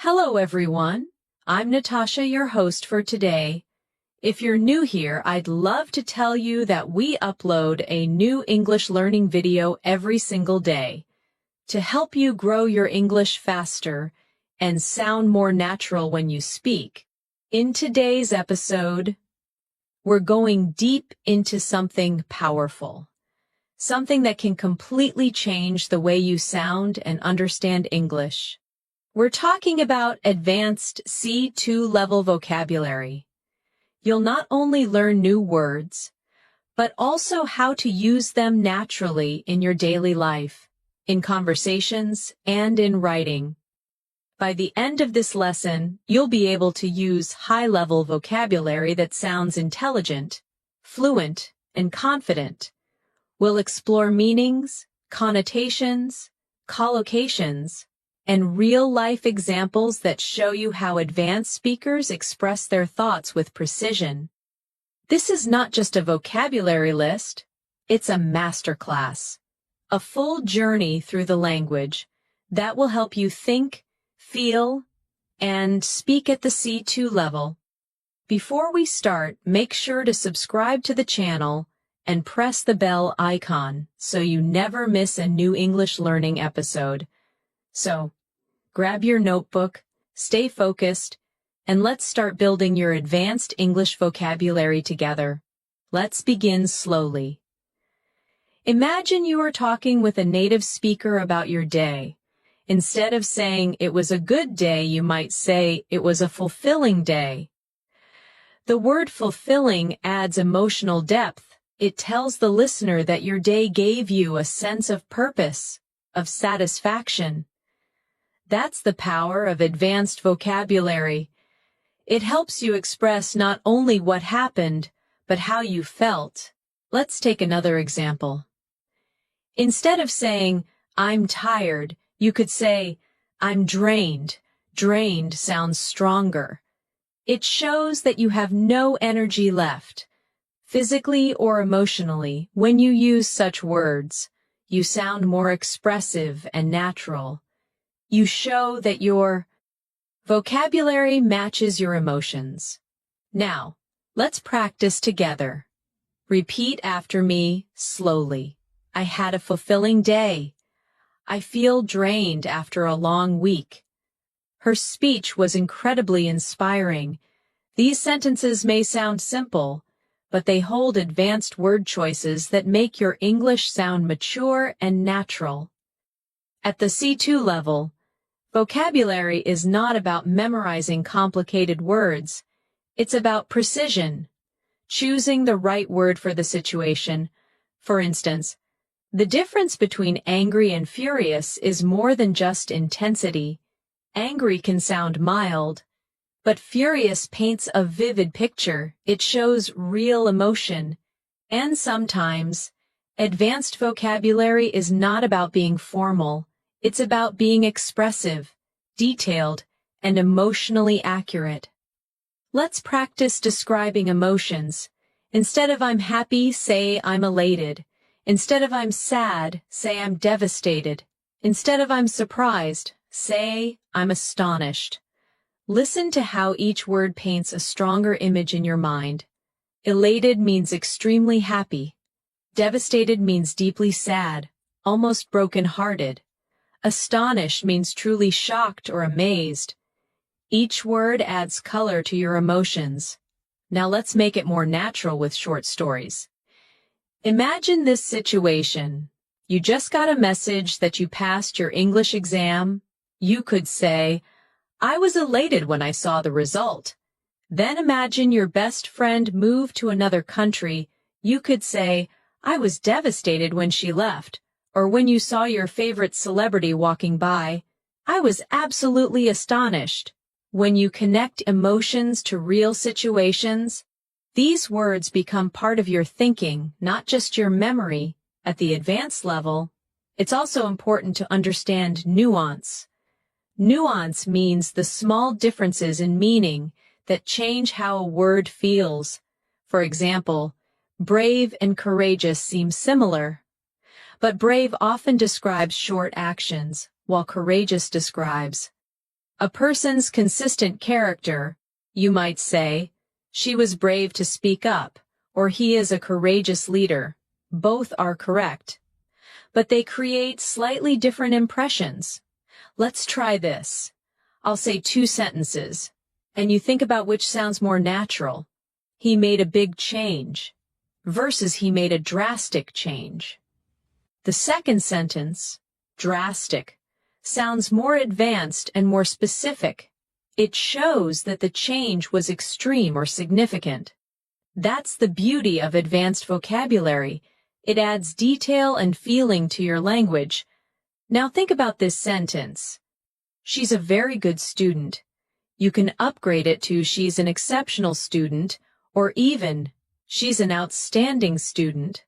Hello everyone, I'm Natasha, your host for today. If you're new here, I'd love to tell you that we upload a new English learning video every single day to help you grow your English faster and sound more natural when you speak. In today's episode, we're going deep into something powerful, something that can completely change the way you sound and understand English. We're talking about advanced C2 level vocabulary. You'll not only learn new words, but also how to use them naturally in your daily life, in conversations, and in writing. By the end of this lesson, you'll be able to use high-level vocabulary that sounds intelligent, fluent, and confident. We'll explore meanings, connotations, collocations, and real-life examples that show you how advanced speakers express their thoughts with precision. This is not just a vocabulary list, it's a masterclass, a full journey through the language that will help you think, feel, and speak at the C2 level. Before we start, make sure to subscribe to the channel and press the bell icon so you never miss a new English learning episode. So, grab your notebook, stay focused, and let's start building your advanced English vocabulary together. Let's begin slowly. Imagine you are talking with a native speaker about your day. Instead of saying it was a good day, you might say it was a fulfilling day. The word fulfilling adds emotional depth. It tells the listener that your day gave you a sense of purpose, of satisfaction. That's the power of advanced vocabulary. It helps you express not only what happened, but how you felt. Let's take another example. Instead of saying, "I'm tired," you could say, "I'm drained." Drained sounds stronger. It shows that you have no energy left, physically or emotionally. When you use such words, you sound more expressive and natural. You show that your vocabulary matches your emotions. Now, let's practice together. Repeat after me slowly. I had a fulfilling day. I feel drained after a long week. Her speech was incredibly inspiring. These sentences may sound simple, but they hold advanced word choices that make your English sound mature and natural. At the C2 level, vocabulary is not about memorizing complicated words. It's about precision, choosing the right word for the situation. For instance, the difference between angry and furious is more than just intensity. Angry can sound mild, but furious paints a vivid picture. It shows real emotion. And sometimes, advanced vocabulary is not about being formal. It's about being expressive, detailed, and emotionally accurate. Let's practice describing emotions. Instead of "I'm happy," say "I'm elated." Instead of "I'm sad," say "I'm devastated." Instead of "I'm surprised," say "I'm astonished." Listen to how each word paints a stronger image in your mind. Elated means extremely happy. Devastated means deeply sad, almost broken-hearted. Astonished means truly shocked or amazed. Each word adds color to your emotions. Now let's make it more natural with short stories. Imagine this situation. You just got a message that you passed your English exam. You could say, "I was elated when I saw the result." Then imagine your best friend moved to another country. You could say, "I was devastated when she left." Or when you saw your favorite celebrity walking by, "I was absolutely astonished." When you connect emotions to real situations, these words become part of your thinking, not just your memory. At the advanced level, it's also important to understand nuance. Nuance means the small differences in meaning that change how a word feels. For example, brave and courageous seem similar, but brave often describes short actions, while courageous describes A person's consistent character, you might say, she was brave to speak up, or he is a courageous leader. Both are correct. But they create slightly different impressions. Let's try this. I'll say two sentences, and you think about which sounds more natural. He made a big change versus he made a drastic change. The second sentence, drastic, sounds more advanced and more specific. It shows that the change was extreme or significant. That's the beauty of advanced vocabulary. It adds detail and feeling to your language. Now think about this sentence. She's a very good student. You can upgrade it to she's an exceptional student, or even she's an outstanding student.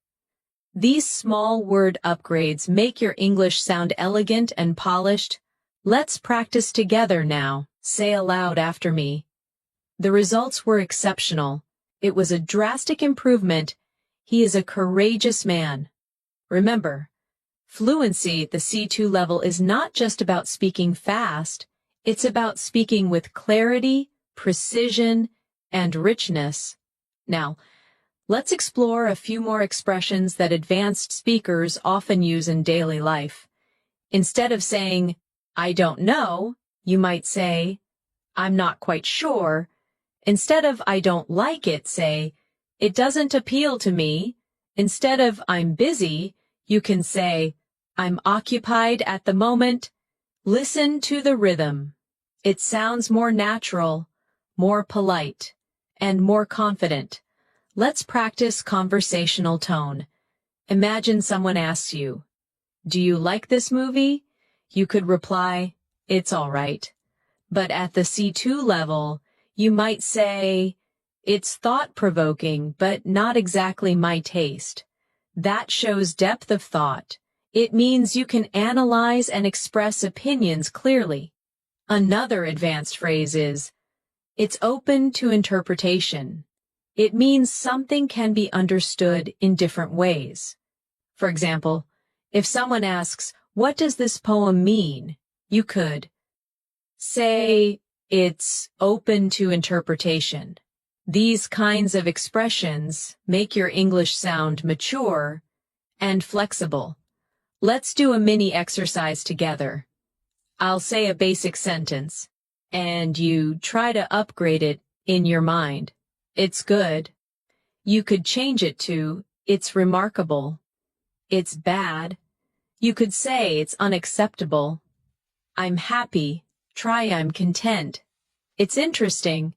These small word upgrades make your English sound elegant and polished. Let's practice together now. Say aloud after me. The results were exceptional. It was a drastic improvement. He is a courageous man. Remember, fluency at the C2 level is not just about speaking fast. It's about speaking with clarity, precision, and richness. Now, let's explore a few more expressions that advanced speakers often use in daily life. Instead of saying, I don't know, you might say, I'm not quite sure. Instead of I don't like it, say, it doesn't appeal to me. Instead of I'm busy, you can say, I'm occupied at the moment. Listen to the rhythm. It sounds more natural, more polite, and more confident. Let's practice conversational tone. Imagine someone asks you, do you like this movie? You could reply, it's all right. But at the C2 level, you might say, it's thought-provoking, but not exactly my taste. That shows depth of thought. It means you can analyze and express opinions clearly. Another advanced phrase is, it's open to interpretation. It means something can be understood in different ways. For example, if someone asks, what does this poem mean? You could say, it's open to interpretation. These kinds of expressions make your English sound mature and flexible. Let's do a mini exercise together. I'll say a basic sentence, and you try to upgrade it in your mind. It's good. You could change it to, it's remarkable. It's bad. You could say it's unacceptable. I'm happy. Try I'm content. It's interesting.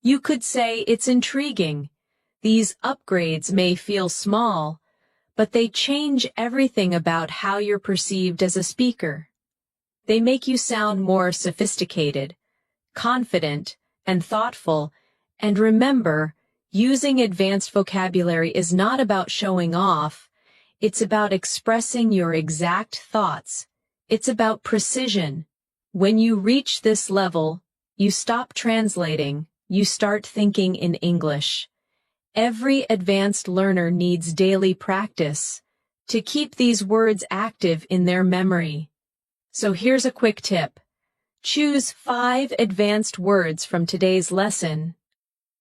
You could say it's intriguing. These upgrades may feel small, but they change everything about how you're perceived as a speaker. They make you sound more sophisticated, confident, and thoughtful. And remember, using advanced vocabulary is not about showing off. It's about expressing your exact thoughts. It's about precision. When you reach this level, you stop translating. You start thinking in English. Every advanced learner needs daily practice to keep these words active in their memory. So here's a quick tip. Choose 5 advanced words from today's lesson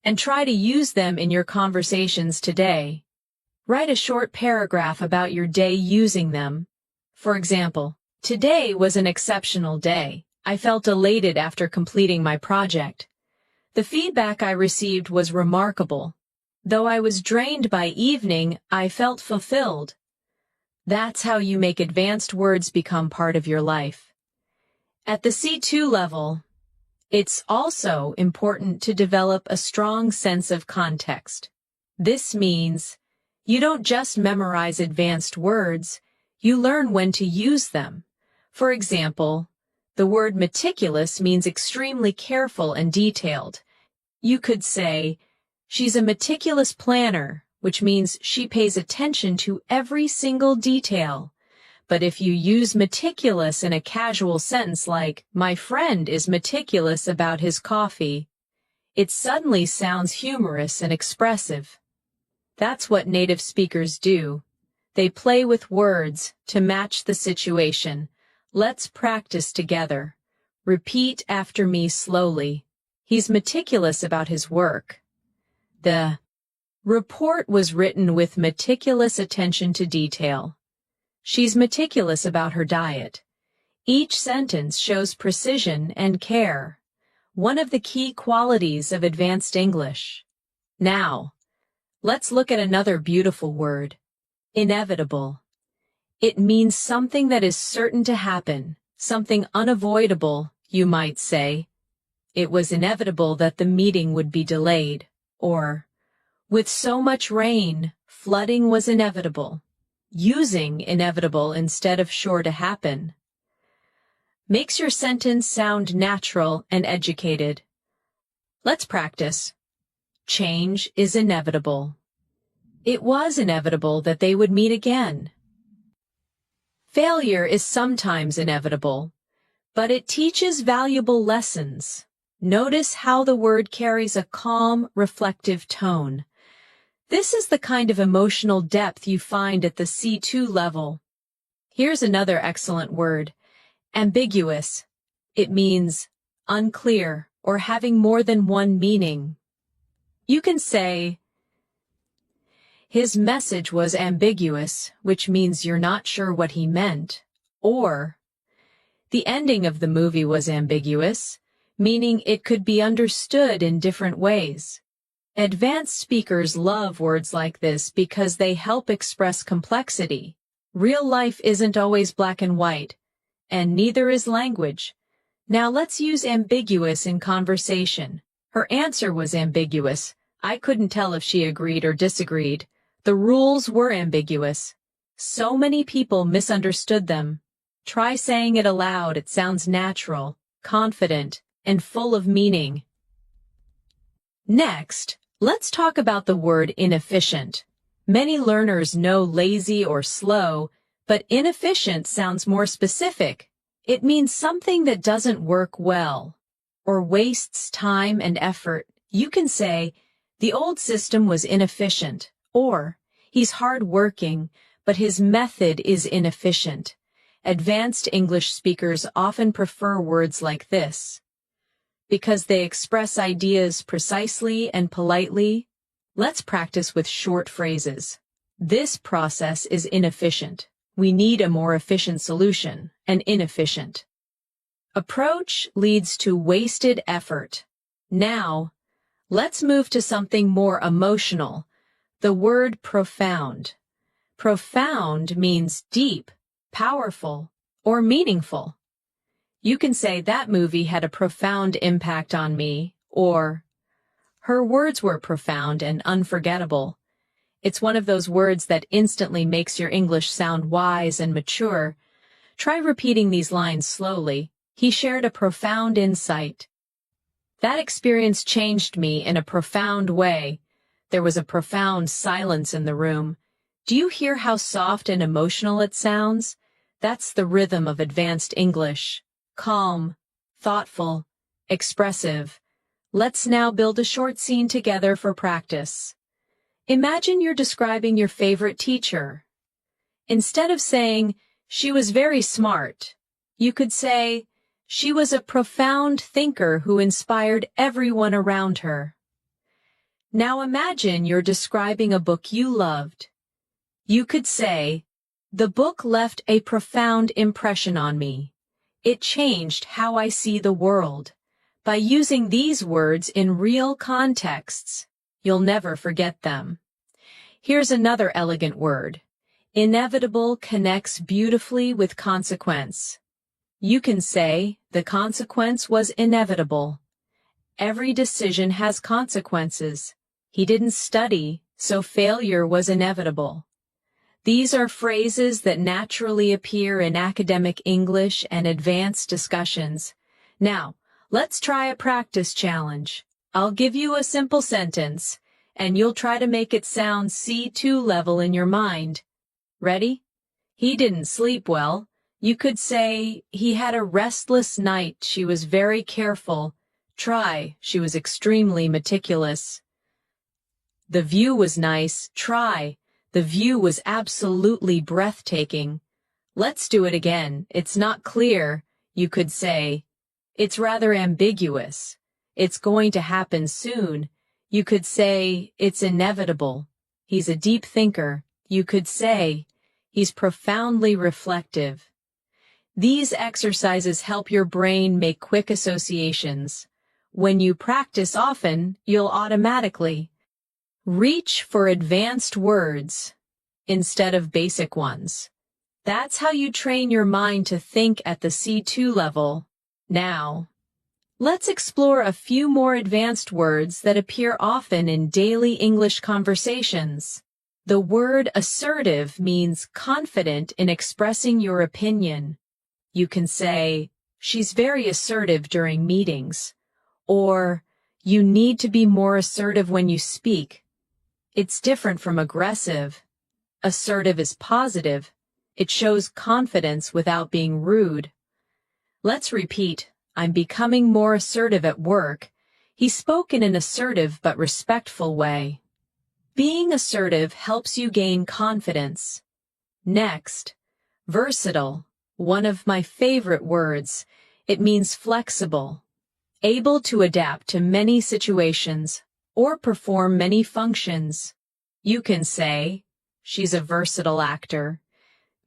and try to use them in your conversations today. Write a short paragraph about your day using them. For example, today was an exceptional day. I felt elated after completing my project. The feedback I received was remarkable. Though I was drained by evening, I felt fulfilled. That's how you make advanced words become part of your life. At the C2 level, it's also important to develop a strong sense of context. This means you don't just memorize advanced words, you learn when to use them. For example, the word meticulous means extremely careful and detailed. You could say, she's a meticulous planner, which means she pays attention to every single detail. But if you use meticulous in a casual sentence like, my friend is meticulous about his coffee, it suddenly sounds humorous and expressive. That's what native speakers do. They play with words to match the situation. Let's practice together. Repeat after me slowly. He's meticulous about his work. The report was written with meticulous attention to detail. She's meticulous about her diet. Each sentence shows precision and care, one of the key qualities of advanced English. Now, let's look at another beautiful word, inevitable. It means something that is certain to happen, something unavoidable, you might say. It was inevitable that the meeting would be delayed, or, with so much rain, flooding was inevitable. Using inevitable instead of sure to happen makes your sentence sound natural and educated. Let's practice. Change is inevitable. It was inevitable that they would meet again. Failure is sometimes inevitable, but it teaches valuable lessons. Notice how the word carries a calm, reflective tone. This is the kind of emotional depth you find at the C2 level. Here's another excellent word, ambiguous. It means unclear or having more than one meaning. You can say, his message was ambiguous, which means you're not sure what he meant, or the ending of the movie was ambiguous, meaning it could be understood in different ways. Advanced speakers love words like this because they help express complexity. Real life isn't always black and white, and neither is language. Now let's use ambiguous in conversation. Her answer was ambiguous. I couldn't tell if she agreed or disagreed. The rules were ambiguous. So many people misunderstood them. Try saying it aloud. It sounds natural, confident, and full of meaning. Next, let's talk about the word inefficient. Many learners know lazy or slow, but inefficient sounds more specific. It means something that doesn't work well or wastes time and effort. You can say, the old system was inefficient, or he's hard-working, but his method is inefficient. Advanced English speakers often prefer words like this because they express ideas precisely and politely. Let's practice with short phrases. This process is inefficient. We need a more efficient solution, an inefficient approach leads to wasted effort. Now, let's move to something more emotional. The word profound. Profound means deep, powerful, or meaningful. You can say that movie had a profound impact on me, or her words were profound and unforgettable. It's one of those words that instantly makes your English sound wise and mature. Try repeating these lines slowly. He shared a profound insight. That experience changed me in a profound way. There was a profound silence in the room. Do you hear how soft and emotional it sounds? That's the rhythm of advanced English. Calm, thoughtful, expressive. Let's now build a short scene together for practice. Imagine you're describing your favorite teacher. Instead of saying, she was very smart, you could say, she was a profound thinker who inspired everyone around her. Now imagine you're describing a book you loved. You could say, the book left a profound impression on me. It changed how I see the world. By using these words in real contexts, you'll never forget them. Here's another elegant word. Inevitable connects beautifully with consequence. You can say, the consequence was inevitable. Every decision has consequences. He didn't study, so failure was inevitable. These are phrases that naturally appear in academic English and advanced discussions. Now, let's try a practice challenge. I'll give you a simple sentence, and you'll try to make it sound C2 level in your mind. Ready? He didn't sleep well. You could say, he had a restless night. She was very careful. Try, she was extremely meticulous. The view was nice. Try, the view was absolutely breathtaking. Let's do it again. It's not clear. You could say, It's rather ambiguous. It's going to happen soon. You could say it's inevitable. He's a deep thinker. You could say he's profoundly reflective. These exercises help your brain make quick associations. When you practice often, you'll automatically reach for advanced words instead of basic ones. That's how you train your mind to think at the C2 level. Now, let's explore a few more advanced words that appear often in daily English conversations. The word assertive means confident in expressing your opinion. You can say, she's very assertive during meetings, or you need to be more assertive when you speak. It's different from aggressive. Assertive is positive. It shows confidence without being rude. Let's repeat, I'm becoming more assertive at work. He spoke in an assertive but respectful way. Being assertive helps you gain confidence. Next, versatile. One of my favorite words. It means flexible, able to adapt to many situations or perform many functions. You can say, she's a versatile actor,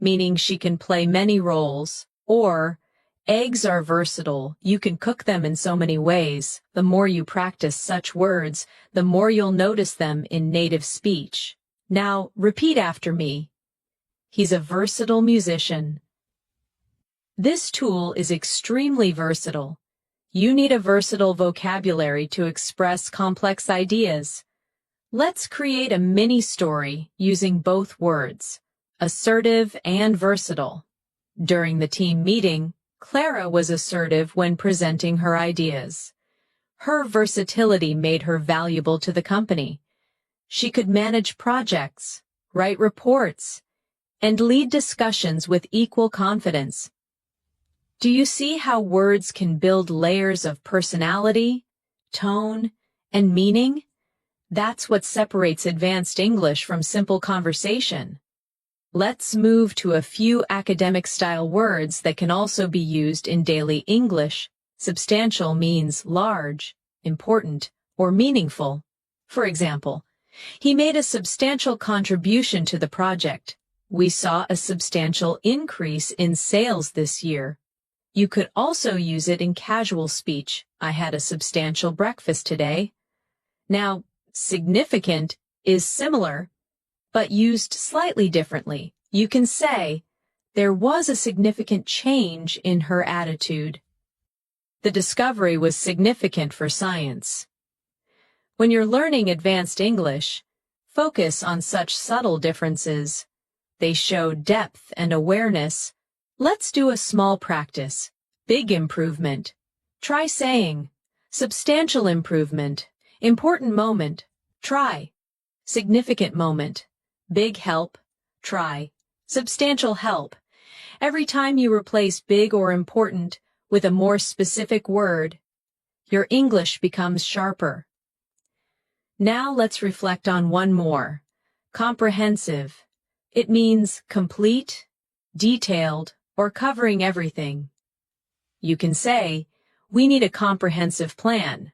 meaning she can play many roles, or eggs are versatile. You can cook them in so many ways. The more you practice such words, the more you'll notice them in native speech. Now, repeat after me. He's a versatile musician. This tool is extremely versatile. You need a versatile vocabulary to express complex ideas. Let's create a mini story using both words, assertive and versatile. During the team meeting, Clara was assertive when presenting her ideas. Her versatility made her valuable to the company. She could manage projects, write reports, and lead discussions with equal confidence. Do you see how words can build layers of personality, tone, and meaning? That's what separates advanced English from simple conversation. Let's move to a few academic-style words that can also be used in daily English. Substantial means large, important, or meaningful. For example, he made a substantial contribution to the project. We saw a substantial increase in sales this year. You could also use it in casual speech. I had a substantial breakfast today. Now, significant is similar, but used slightly differently. You can say, there was a significant change in her attitude. The discovery was significant for science. When you're learning advanced English, focus on such subtle differences. They show depth and awareness. Let's do a small practice. Big improvement. Try saying, substantial improvement, important moment. Try, significant moment, big help. Try, substantial help. Every time you replace big or important with a more specific word, your English becomes sharper. Now let's reflect on one more. Comprehensive. It means complete, detailed, or covering everything. You can say, we need a comprehensive plan.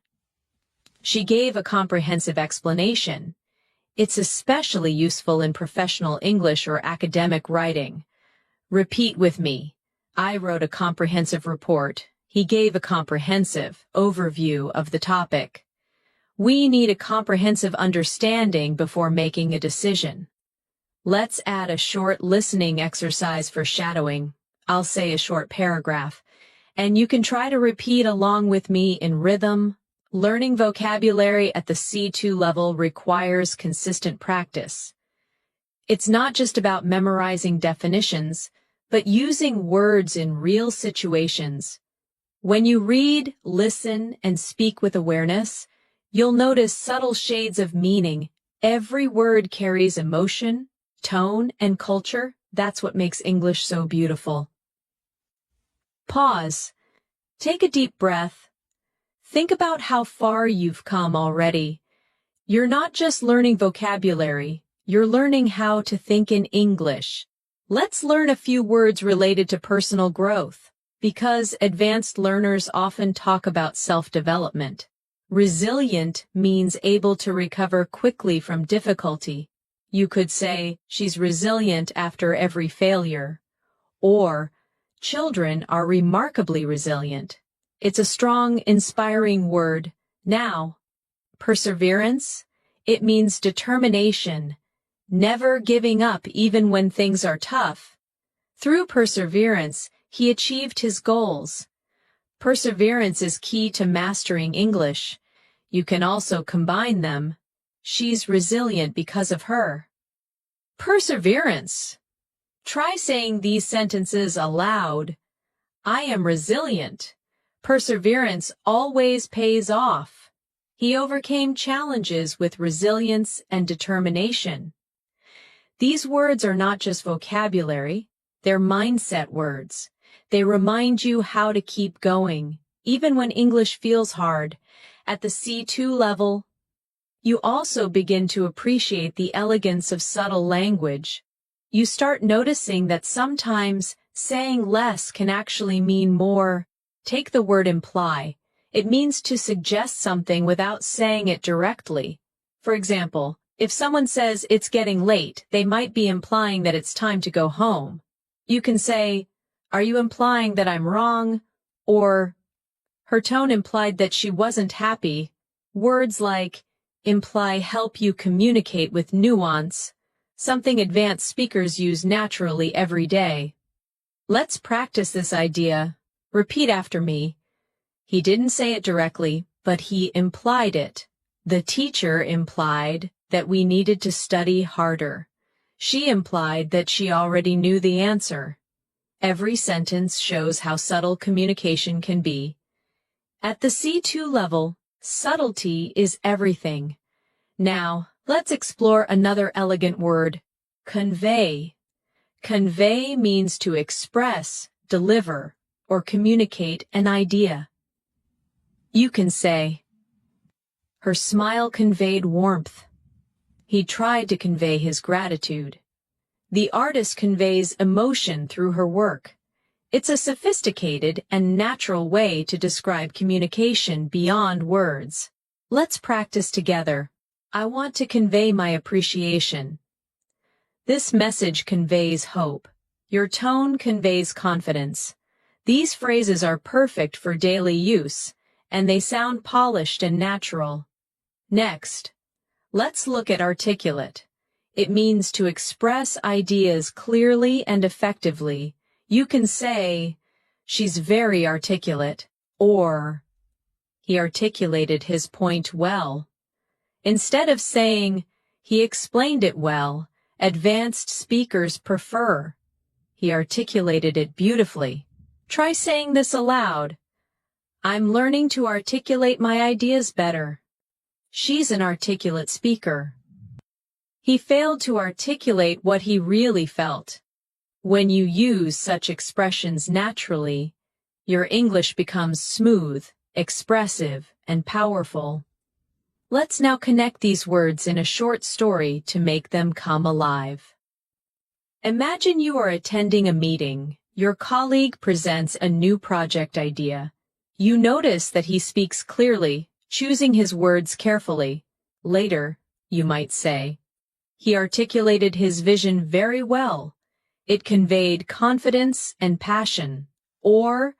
She gave a comprehensive explanation. It's especially useful in professional English or academic writing. Repeat with me. I wrote a comprehensive report. He gave a comprehensive overview of the topic. We need a comprehensive understanding before making a decision. Let's add a short listening exercise for shadowing. I'll say a short paragraph, and you can try to repeat along with me in rhythm. Learning vocabulary at the C2 level requires consistent practice. It's not just about memorizing definitions, but using words in real situations. When you read, listen, and speak with awareness, you'll notice subtle shades of meaning. Every word carries emotion, tone, and culture. That's what makes English so beautiful. Pause. Take a deep breath. Think about how far you've come already. You're not just learning vocabulary, you're learning how to think in English. Let's learn a few words related to personal growth. Because advanced learners often talk about self-development. Resilient means able to recover quickly from difficulty. You could say, she's resilient after every failure. Or, children are remarkably resilient. It's a strong, inspiring word. Now, perseverance, it means determination, never giving up even when things are tough. Through perseverance, he achieved his goals. Perseverance is key to mastering English. You can also combine them. She's resilient because of her. Perseverance. Try saying these sentences aloud. I am resilient. Perseverance always pays off. He overcame challenges with resilience and determination. These words are not just vocabulary, they're mindset words. They remind you how to keep going, even when English feels hard. At the C2 level, you also begin to appreciate the elegance of subtle language. You start noticing that sometimes saying less can actually mean more. Take the word imply. It means to suggest something without saying it directly. For example, if someone says it's getting late, they might be implying that it's time to go home. You can say, are you implying that I'm wrong? Or, her tone implied that she wasn't happy. Words like imply help you communicate with nuance, something advanced speakers use naturally every day. Let's practice this idea. Repeat after me. He didn't say it directly, but he implied it. The teacher implied that we needed to study harder. She implied that she already knew the answer. Every sentence shows how subtle communication can be. At the C2 level, subtlety is everything. Now, let's explore another elegant word, convey. Convey means to express, deliver, or communicate an idea. You can say, her smile conveyed warmth. He tried to convey his gratitude. The artist conveys emotion through her work. It's a sophisticated and natural way to describe communication beyond words. Let's practice together. I want to convey my appreciation. This message conveys hope. Your tone conveys confidence. These phrases are perfect for daily use, and they sound polished and natural. Next, let's look at articulate. It means to express ideas clearly and effectively. You can say, she's very articulate, or he articulated his point well. Instead of saying, he explained it well, advanced speakers prefer, he articulated it beautifully. Try saying this aloud. I'm learning to articulate my ideas better. She's an articulate speaker. He failed to articulate what he really felt. When you use such expressions naturally, your English becomes smooth, expressive, and powerful. Let's now connect these words in a short story to make them come alive. Imagine you are attending a meeting. Your colleague presents a new project idea. You notice that he speaks clearly, choosing his words carefully. Later, you might say, he articulated his vision very well. It conveyed confidence and passion. Or,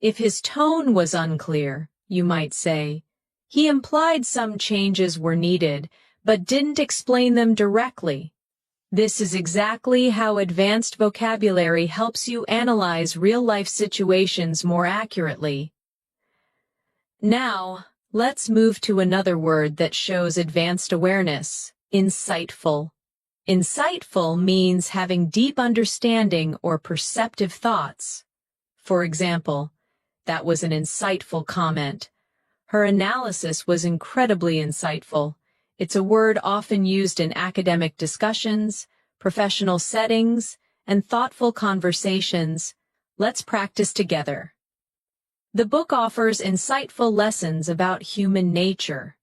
if his tone was unclear, you might say, he implied some changes were needed, but didn't explain them directly. This is exactly how advanced vocabulary helps you analyze real-life situations more accurately. Now, let's move to another word that shows advanced awareness, insightful. Insightful means having deep understanding or perceptive thoughts. For example, that was an insightful comment. Her analysis was incredibly insightful. It's a word often used in academic discussions, professional settings, and thoughtful conversations. Let's practice together. The book offers insightful lessons about human nature.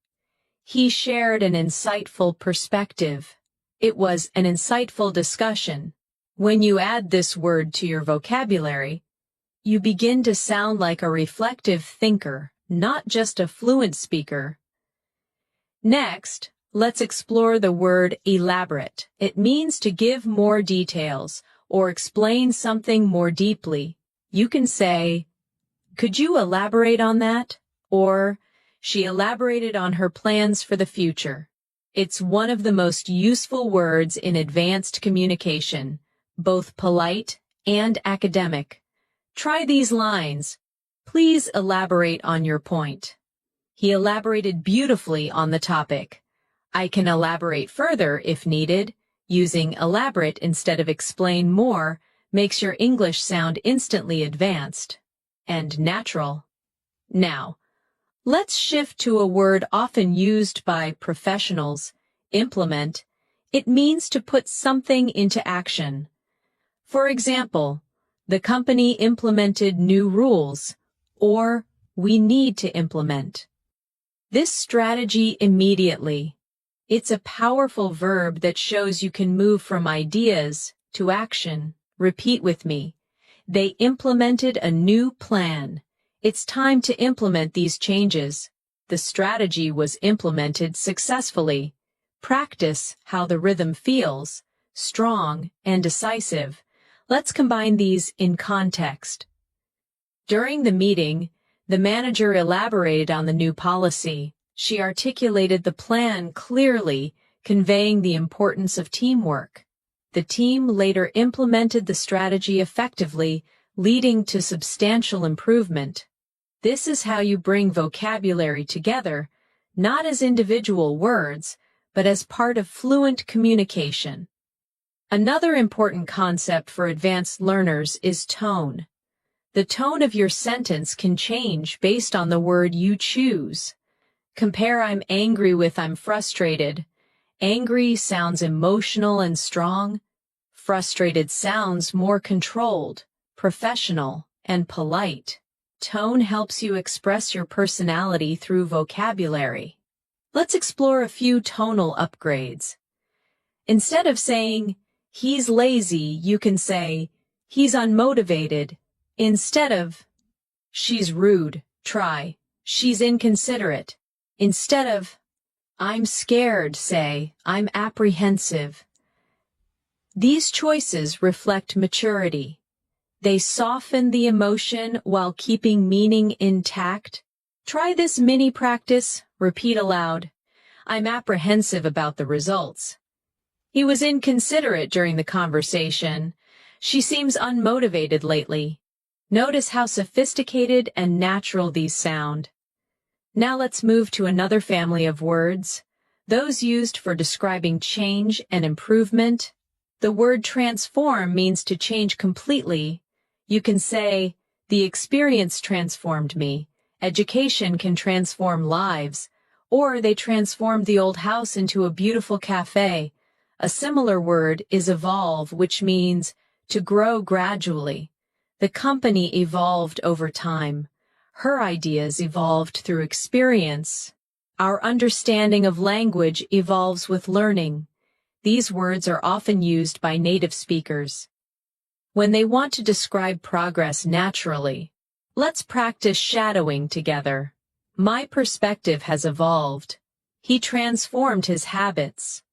He shared an insightful perspective. It was an insightful discussion. When you add this word to your vocabulary, You begin to sound like a reflective thinker, not just a fluent speaker. Next, let's explore the word elaborate. It means to give more details or explain something more deeply. You can say, "Could you elaborate on that?" Or, "She elaborated on her plans for the future." It's one of the most useful words in advanced communication, both polite and academic. Try these lines. "Please elaborate on your point." "He elaborated beautifully on the topic." "I can elaborate further if needed." Using elaborate instead of explain more makes your English sound instantly advanced and natural. Now, let's shift to a word often used by professionals, implement. It means to put something into action. For example, the company implemented new rules, or we need to implement this strategy immediately. It's a powerful verb that shows you can move from ideas to action. Repeat with me. They implemented a new plan. It's time to implement these changes. The strategy was implemented successfully. Practice how the rhythm feels, strong and decisive. Let's combine these in context. During the meeting, the manager elaborated on the new policy. She articulated the plan clearly, conveying the importance of teamwork. The team later implemented the strategy effectively, leading to substantial improvement. This is how you bring vocabulary together, not as individual words, but as part of fluent communication. Another important concept for advanced learners is tone. The tone of your sentence can change based on the word you choose. Compare "I'm angry" with "I'm frustrated." Angry sounds emotional and strong. Frustrated sounds more controlled, professional, and polite. Tone helps you express your personality through vocabulary. Let's explore a few tonal upgrades. Instead of saying, "He's lazy," you can say, "He's unmotivated." Instead of, "She's rude," try, "She's inconsiderate." Instead of, "I'm scared," say, "I'm apprehensive." These choices reflect maturity. They soften the emotion while keeping meaning intact. Try this mini practice. Repeat aloud. "I'm apprehensive about the results." "He was inconsiderate during the conversation." "She seems unmotivated lately." Notice how sophisticated and natural these sound. Now let's move to another family of words, those used for describing change and improvement. The word transform means to change completely. You can say, "The experience transformed me." Education can transform lives, or they transformed the old house into a beautiful cafe. A similar word is evolve, which means to grow gradually. The company evolved over time. Her ideas evolved through experience. Our understanding of language evolves with learning. These words are often used by native speakers when they want to describe progress naturally. Let's practice shadowing together. "My perspective has evolved." "He transformed his habits."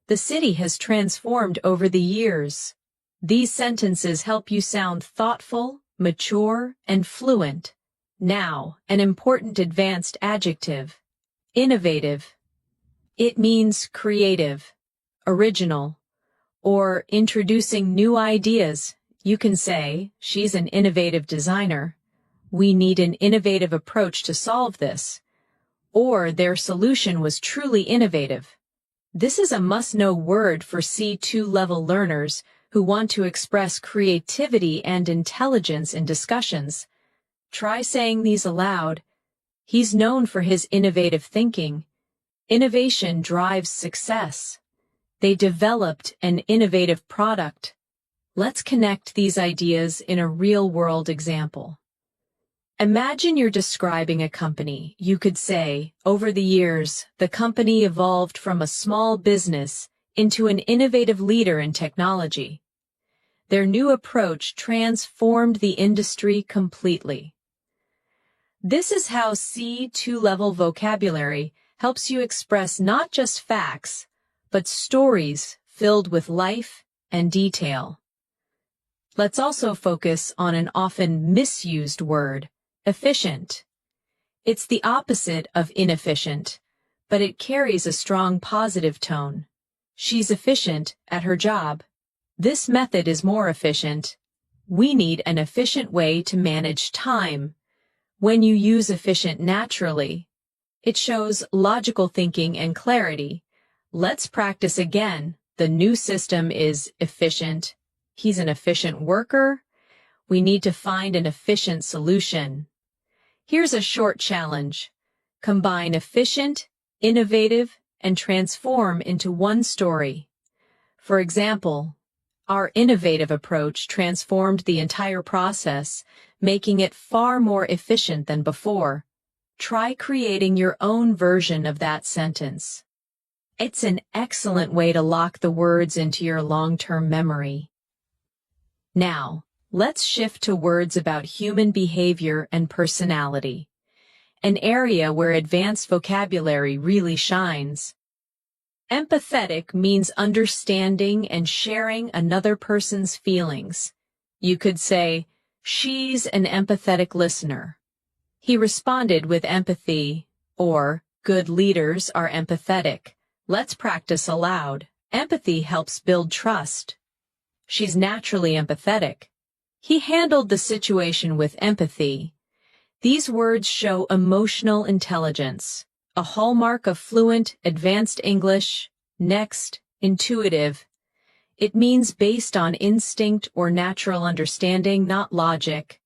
"The city has transformed over the years." These sentences help you sound thoughtful, mature, and fluent. Now, an important advanced adjective. Innovative. It means creative, original, or introducing new ideas. You can say, "She's an innovative designer." "We need an innovative approach to solve this." Or, "Their solution was truly innovative." This is a must-know word for C2 level learners who want to express creativity and intelligence in discussions. Try saying these aloud. "He's known for his innovative thinking." Innovation drives success. They developed an innovative product. Let's connect these ideas in a real-world example. Imagine you're describing a company. You could say, "Over the years, the company evolved from a small business into an innovative leader in technology." Their new approach transformed the industry completely. This is how C2 level vocabulary helps you express not just facts, but stories filled with life and detail. Let's also focus on an often misused word, efficient. It's the opposite of inefficient, but it carries a strong positive tone. She's efficient at her job. This method is more efficient. We need an efficient way to manage time. When you use efficient naturally, it shows logical thinking and clarity. Let's practice again. The new system is efficient. He's an efficient worker. We need to find an efficient solution. Here's a short challenge. Combine efficient, innovative, and transform into one story. For example, our innovative approach transformed the entire process, making it far more efficient than before. Try creating your own version of that sentence. It's an excellent way to lock the words into your long-term memory. Now, let's shift to words about human behavior and personality, an area where advanced vocabulary really shines. Empathetic means understanding and sharing another person's feelings. You could say, she's an empathetic listener. He responded with empathy, or good leaders are empathetic. Let's practice aloud. Empathy helps build trust. She's naturally empathetic. He handled the situation with empathy. These words show emotional intelligence, a hallmark of fluent, advanced English. Next, intuitive. It means based on instinct or natural understanding, not logic.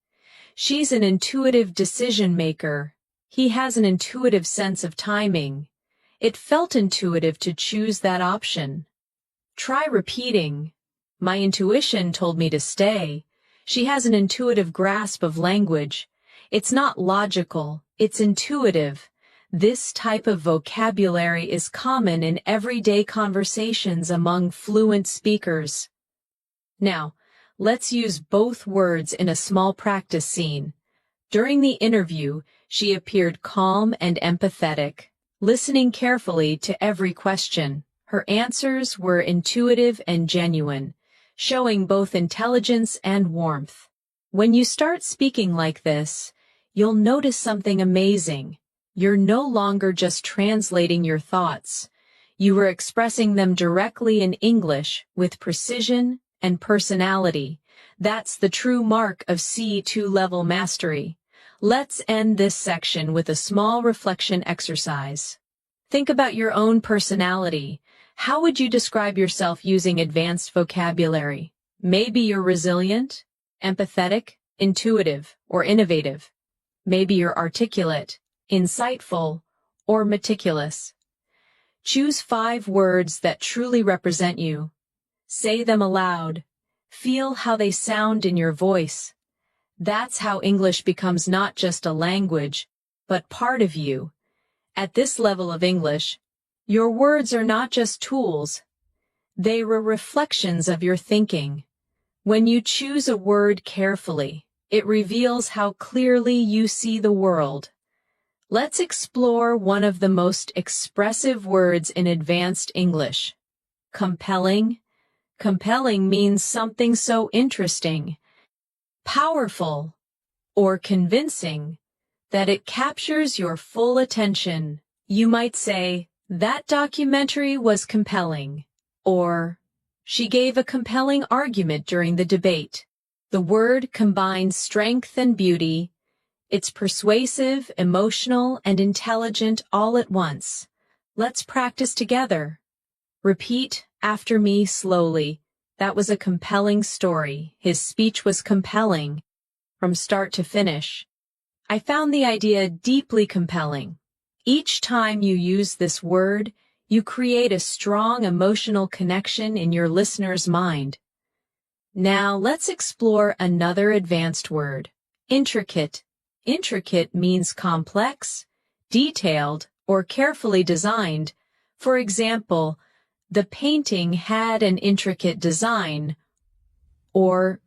She's an intuitive decision maker. He has an intuitive sense of timing. It felt intuitive to choose that option. Try repeating. My intuition told me to stay. She has an intuitive grasp of language. It's not logical, it's intuitive. This type of vocabulary is common in everyday conversations among fluent speakers. Now, let's use both words in a small practice scene. During the interview, she appeared calm and empathetic, listening carefully to every question. Her answers were intuitive and genuine, showing both intelligence and warmth. When you start speaking like this, you'll notice something amazing. You're no longer just translating your thoughts. You are expressing them directly in English with precision and personality. That's the true mark of C2 level mastery. Let's end this section with a small reflection exercise. Think about your own personality. How would you describe yourself using advanced vocabulary? Maybe you're resilient, empathetic, intuitive, or innovative. Maybe you're articulate, insightful, or meticulous. Choose 5 words that truly represent you. Say them aloud. Feel how they sound in your voice. That's how English becomes not just a language, but part of you. At this level of English, your words are not just tools. They are reflections of your thinking. When you choose a word carefully, it reveals how clearly you see the world. Let's explore one of the most expressive words in advanced English. Compelling. Compelling means something so interesting, powerful, or convincing that it captures your full attention. You might say, that documentary was compelling, or she gave a compelling argument during the debate. The word combines strength and beauty. It's persuasive, emotional, and intelligent all at once. Let's practice together. Repeat after me slowly. That was a compelling story. His speech was compelling from start to finish. I found the idea deeply compelling. Each time you use this word, you create a strong emotional connection in your listener's mind. Now let's explore another advanced word, intricate. Intricate means complex, detailed, or carefully designed. For example, the painting had an intricate design. or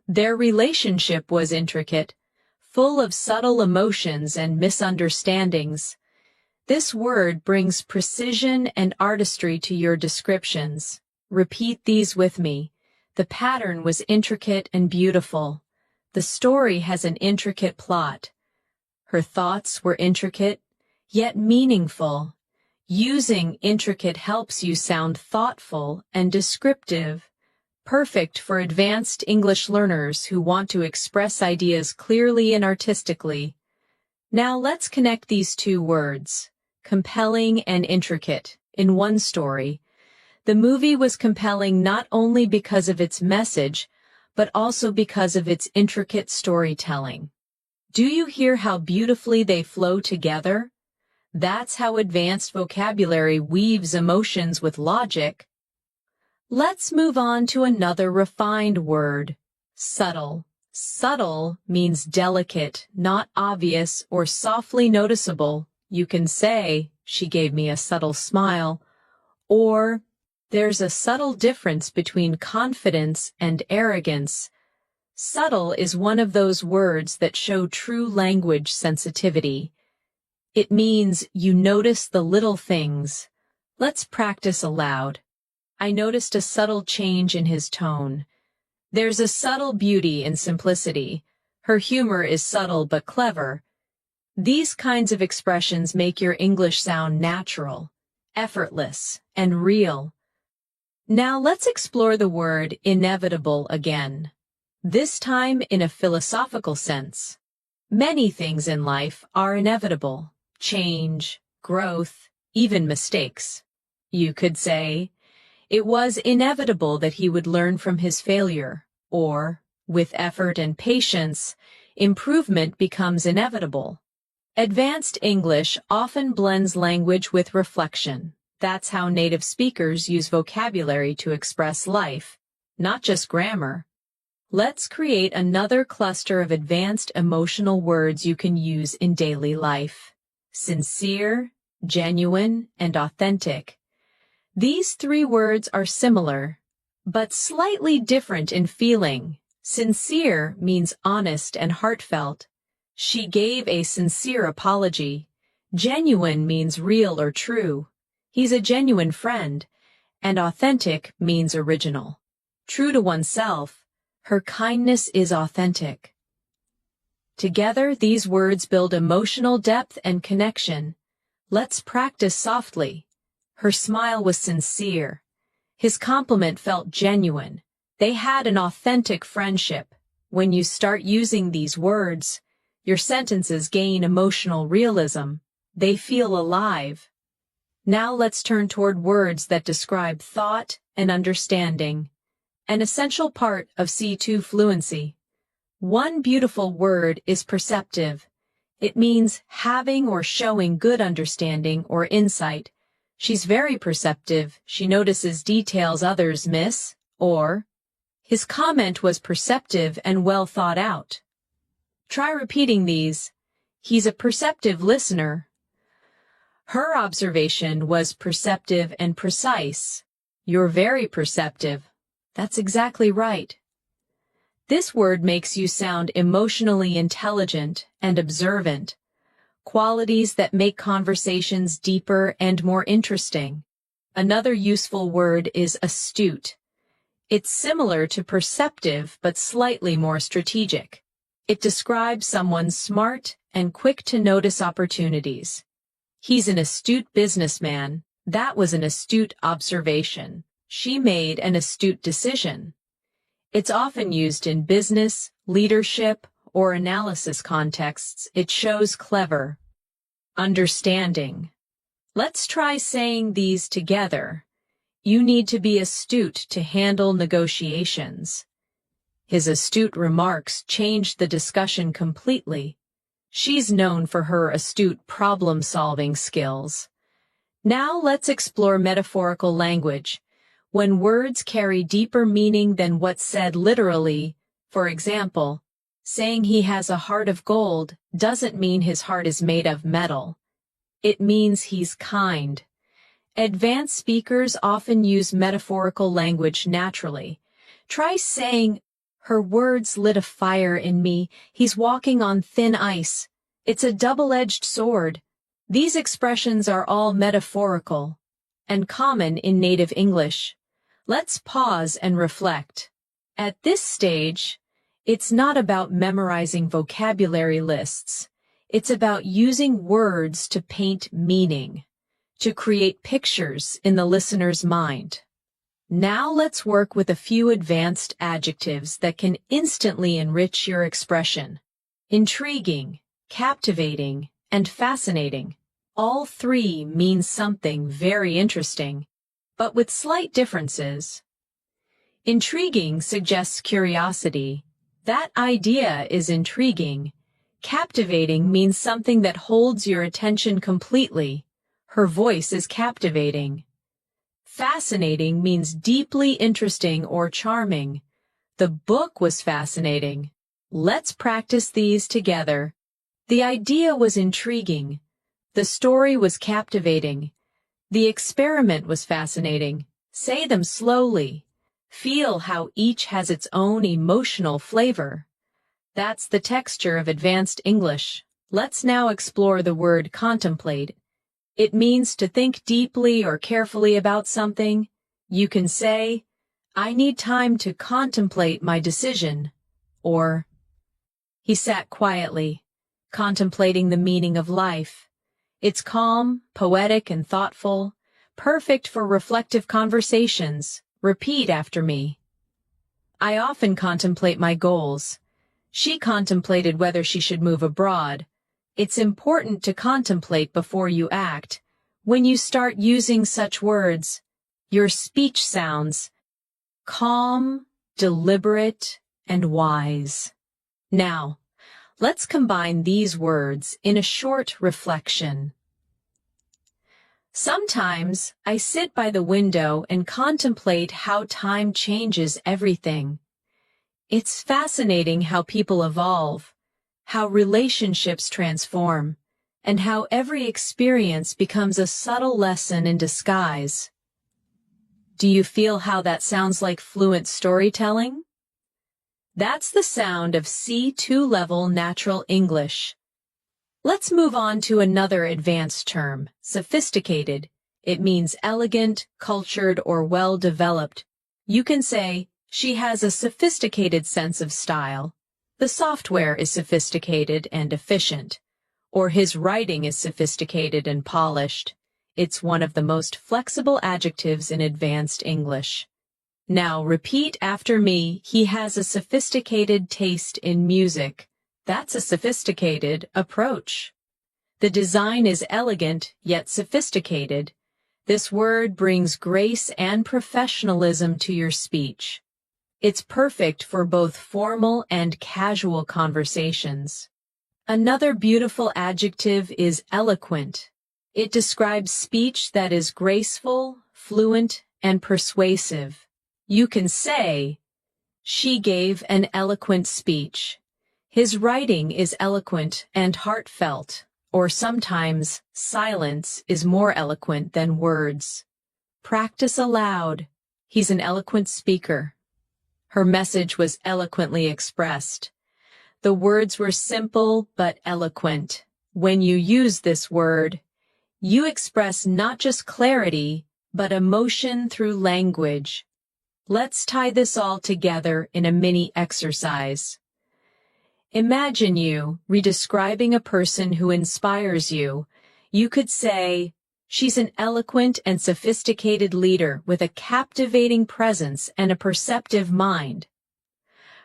their relationship was intricate, full of subtle emotions and misunderstandings. This word brings precision and artistry to your descriptions. Repeat these with me. The pattern was intricate and beautiful. The story has an intricate plot. Her thoughts were intricate, yet meaningful. Using intricate helps you sound thoughtful and descriptive, perfect for advanced English learners who want to express ideas clearly and artistically. Now let's connect these two words, compelling and intricate, in one story. The movie was compelling not only because of its message, but also because of its intricate storytelling. Do you hear how beautifully they flow together? That's how advanced vocabulary weaves emotions with logic. Let's move on to another refined word, subtle. Subtle means delicate, not obvious, or softly noticeable. You can say, "She gave me a subtle smile," or "There's a subtle difference between confidence and arrogance." Subtle is one of those words that show true language sensitivity. It means you notice the little things. Let's practice aloud. I noticed a subtle change in his tone. There's a subtle beauty in simplicity. Her humor is subtle but clever. These kinds of expressions make your English sound natural, effortless, and real. Now let's explore the word inevitable again. This time in a philosophical sense. Many things in life are inevitable. Change, growth, even mistakes. You could say, "It was inevitable that he would learn from his failure," or, "With effort and patience, improvement becomes inevitable." Advanced English often blends language with reflection. That's how native speakers use vocabulary to express life, not just grammar. Let's create another cluster of advanced emotional words you can use in daily life. Sincere, genuine, and authentic. These three words are similar, but slightly different in feeling. Sincere means honest and heartfelt. She gave a sincere apology. Genuine means real or true. He's a genuine friend. And authentic means original. True to oneself. Her kindness is authentic. Together, these words build emotional depth and connection. Let's practice softly. Her smile was sincere. His compliment felt genuine. They had an authentic friendship. When you start using these words, your sentences gain emotional realism. They feel alive. Now let's turn toward words that describe thought and understanding. An essential part of C2 fluency. One beautiful word is perceptive. It means having or showing good understanding or insight. She's very perceptive. She notices details others miss. Or, his comment was perceptive and well thought out. Try repeating these. He's a perceptive listener. Her observation was perceptive and precise. You're very perceptive. That's exactly right. This word makes you sound emotionally intelligent and observant, qualities that make conversations deeper and more interesting. Another useful word is astute. It's similar to perceptive but slightly more strategic. It describes someone smart and quick to notice opportunities. He's an astute businessman. That was an astute observation. She made an astute decision. It's often used in business, leadership, or analysis contexts. It shows clever. Understanding. Let's try saying these together. You need to be astute to handle negotiations. His astute remarks changed the discussion completely. She's known for her astute problem-solving skills. Now let's explore metaphorical language. When words carry deeper meaning than what's said literally, for example, saying he has a heart of gold doesn't mean his heart is made of metal. It means he's kind. Advanced speakers often use metaphorical language naturally. Try saying, "Her words lit a fire in me. He's walking on thin ice. It's a double-edged sword." These expressions are all metaphorical and common in native English. Let's pause and reflect. At this stage, it's not about memorizing vocabulary lists. It's about using words to paint meaning, to create pictures in the listener's mind. Now let's work with a few advanced adjectives that can instantly enrich your expression. Intriguing, captivating, and fascinating. All three mean something very interesting, but with slight differences. Intriguing suggests curiosity. That idea is intriguing. Captivating means something that holds your attention completely. Her voice is captivating. Fascinating means deeply interesting or charming. The book was fascinating. Let's practice these together. The idea was intriguing. The story was captivating. The experiment was fascinating. Say them slowly. Feel how each has its own emotional flavor. That's the texture of advanced English. Let's now explore the word contemplate. It means to think deeply or carefully about something. You can say, "I need time to contemplate my decision," or, "He sat quietly, contemplating the meaning of life." It's calm, poetic, and thoughtful, perfect for reflective conversations. Repeat after me. "I often contemplate my goals." She contemplated whether she should move abroad. It's important to contemplate before you act. When you start using such words, your speech sounds calm, deliberate, and wise. Now, let's combine these words in a short reflection. Sometimes I sit by the window and contemplate how time changes everything. It's fascinating how people evolve, how relationships transform, and how every experience becomes a subtle lesson in disguise. Do you feel how that sounds like fluent storytelling? That's the sound of C2 level natural English. Let's move on to another advanced term, sophisticated. It means elegant, cultured, or well-developed. You can say, "She has a sophisticated sense of style." The software is sophisticated and efficient. Or his writing is sophisticated and polished. It's one of the most flexible adjectives in advanced English. Now repeat after me. He has a sophisticated taste in music. That's a sophisticated approach. The design is elegant yet sophisticated. This word brings grace and professionalism to your speech. It's perfect for both formal and casual conversations. Another beautiful adjective is eloquent. It describes speech that is graceful, fluent, and persuasive. You can say, "She gave an eloquent speech." His writing is eloquent and heartfelt, or sometimes silence is more eloquent than words. Practice aloud. He's an eloquent speaker. Her message was eloquently expressed. The words were simple but eloquent. When you use this word, you express not just clarity, but emotion through language. Let's tie this all together in a mini exercise. Imagine you redescribing a person who inspires you. You could say, "She's an eloquent and sophisticated leader with a captivating presence and a perceptive mind.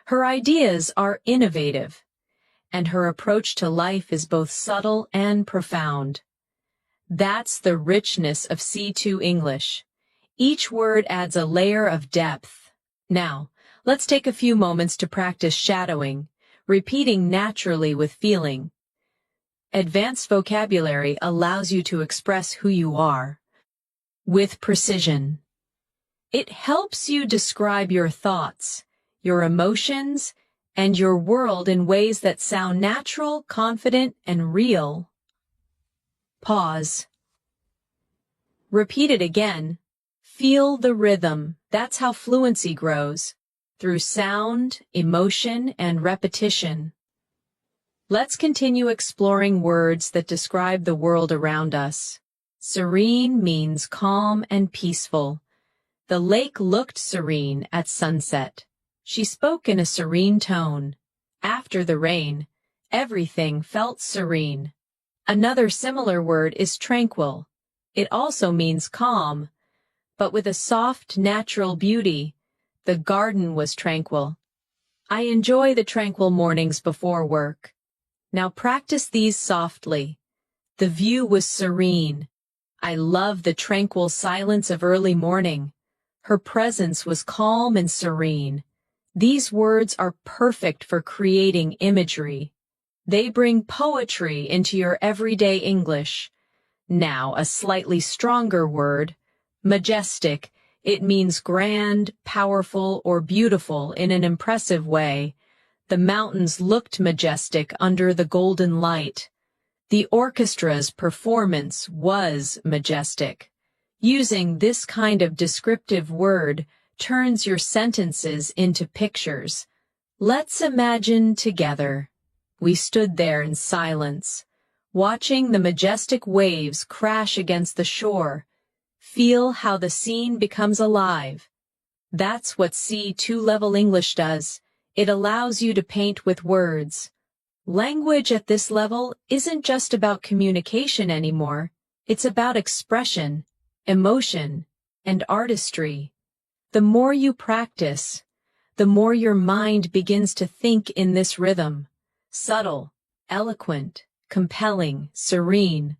Her ideas are innovative, and her approach to life is both subtle and profound." That's the richness of C2 English. Each word adds a layer of depth. Now, let's take a few moments to practice shadowing, repeating naturally with feeling. Advanced vocabulary allows you to express who you are with precision. It helps you describe your thoughts, your emotions, and your world in ways that sound natural, confident, and real. Pause. Repeat it again. Feel the rhythm. That's how fluency grows. through sound, emotion, and repetition. Let's continue exploring words that describe the world around us. Serene means calm and peaceful. The lake looked serene at sunset. She spoke in a serene tone. After the rain, everything felt serene. Another similar word is tranquil. It also means calm, but with a soft, natural beauty. The garden was tranquil. I enjoy the tranquil mornings before work. Now practice these softly. The view was serene. I love the tranquil silence of early morning. Her presence was calm and serene. These words are perfect for creating imagery. They bring poetry into your everyday English. Now, a slightly stronger word, majestic. It means grand, powerful, or beautiful in an impressive way. The mountains looked majestic under the golden light. The orchestra's performance was majestic. Using this kind of descriptive word turns your sentences into pictures. Let's imagine together. We stood there in silence, watching the majestic waves crash against the shore. Feel how the scene becomes alive. That's what C2 level English does. It allows you to paint with words. Language at this level isn't just about communication anymore. It's about expression, emotion, and artistry. The more you practice, the more your mind begins to think in this rhythm. Subtle, eloquent, compelling, serene.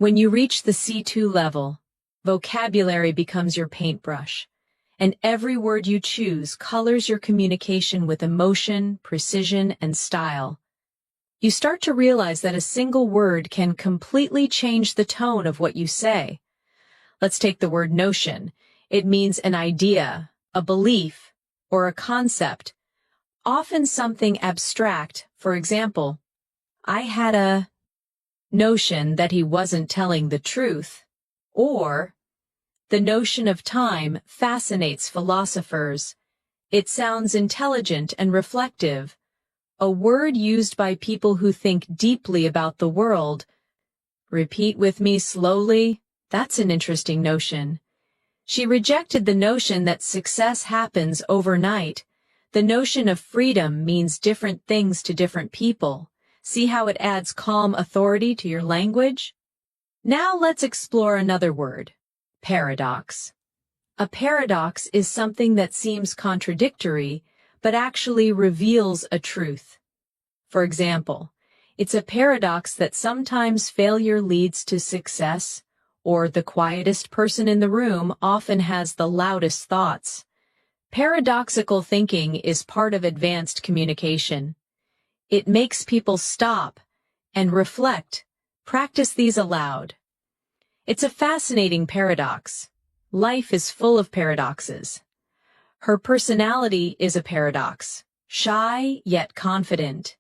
When you reach the C2 level, vocabulary becomes your paintbrush, and every word you choose colors your communication with emotion, precision, and style. You start to realize that a single word can completely change the tone of what you say. Let's take the word notion. It means an idea, a belief, or a concept, often something abstract. For example, I had a notion that he wasn't telling the truth, or the notion of time fascinates philosophers. It sounds intelligent and reflective, a word used by people who think deeply about the world. Repeat with me slowly. That's an interesting notion. She rejected the notion that success happens overnight. The notion of freedom means different things to different people. See how it adds calm authority to your language? Now let's explore another word, paradox. A paradox is something that seems contradictory, but actually reveals a truth. For example, it's a paradox that sometimes failure leads to success, or the quietest person in the room often has the loudest thoughts. Paradoxical thinking is part of advanced communication. It makes people stop and reflect. Practice these aloud. It's a fascinating paradox. Life is full of paradoxes. Her personality is a paradox, shy yet confident.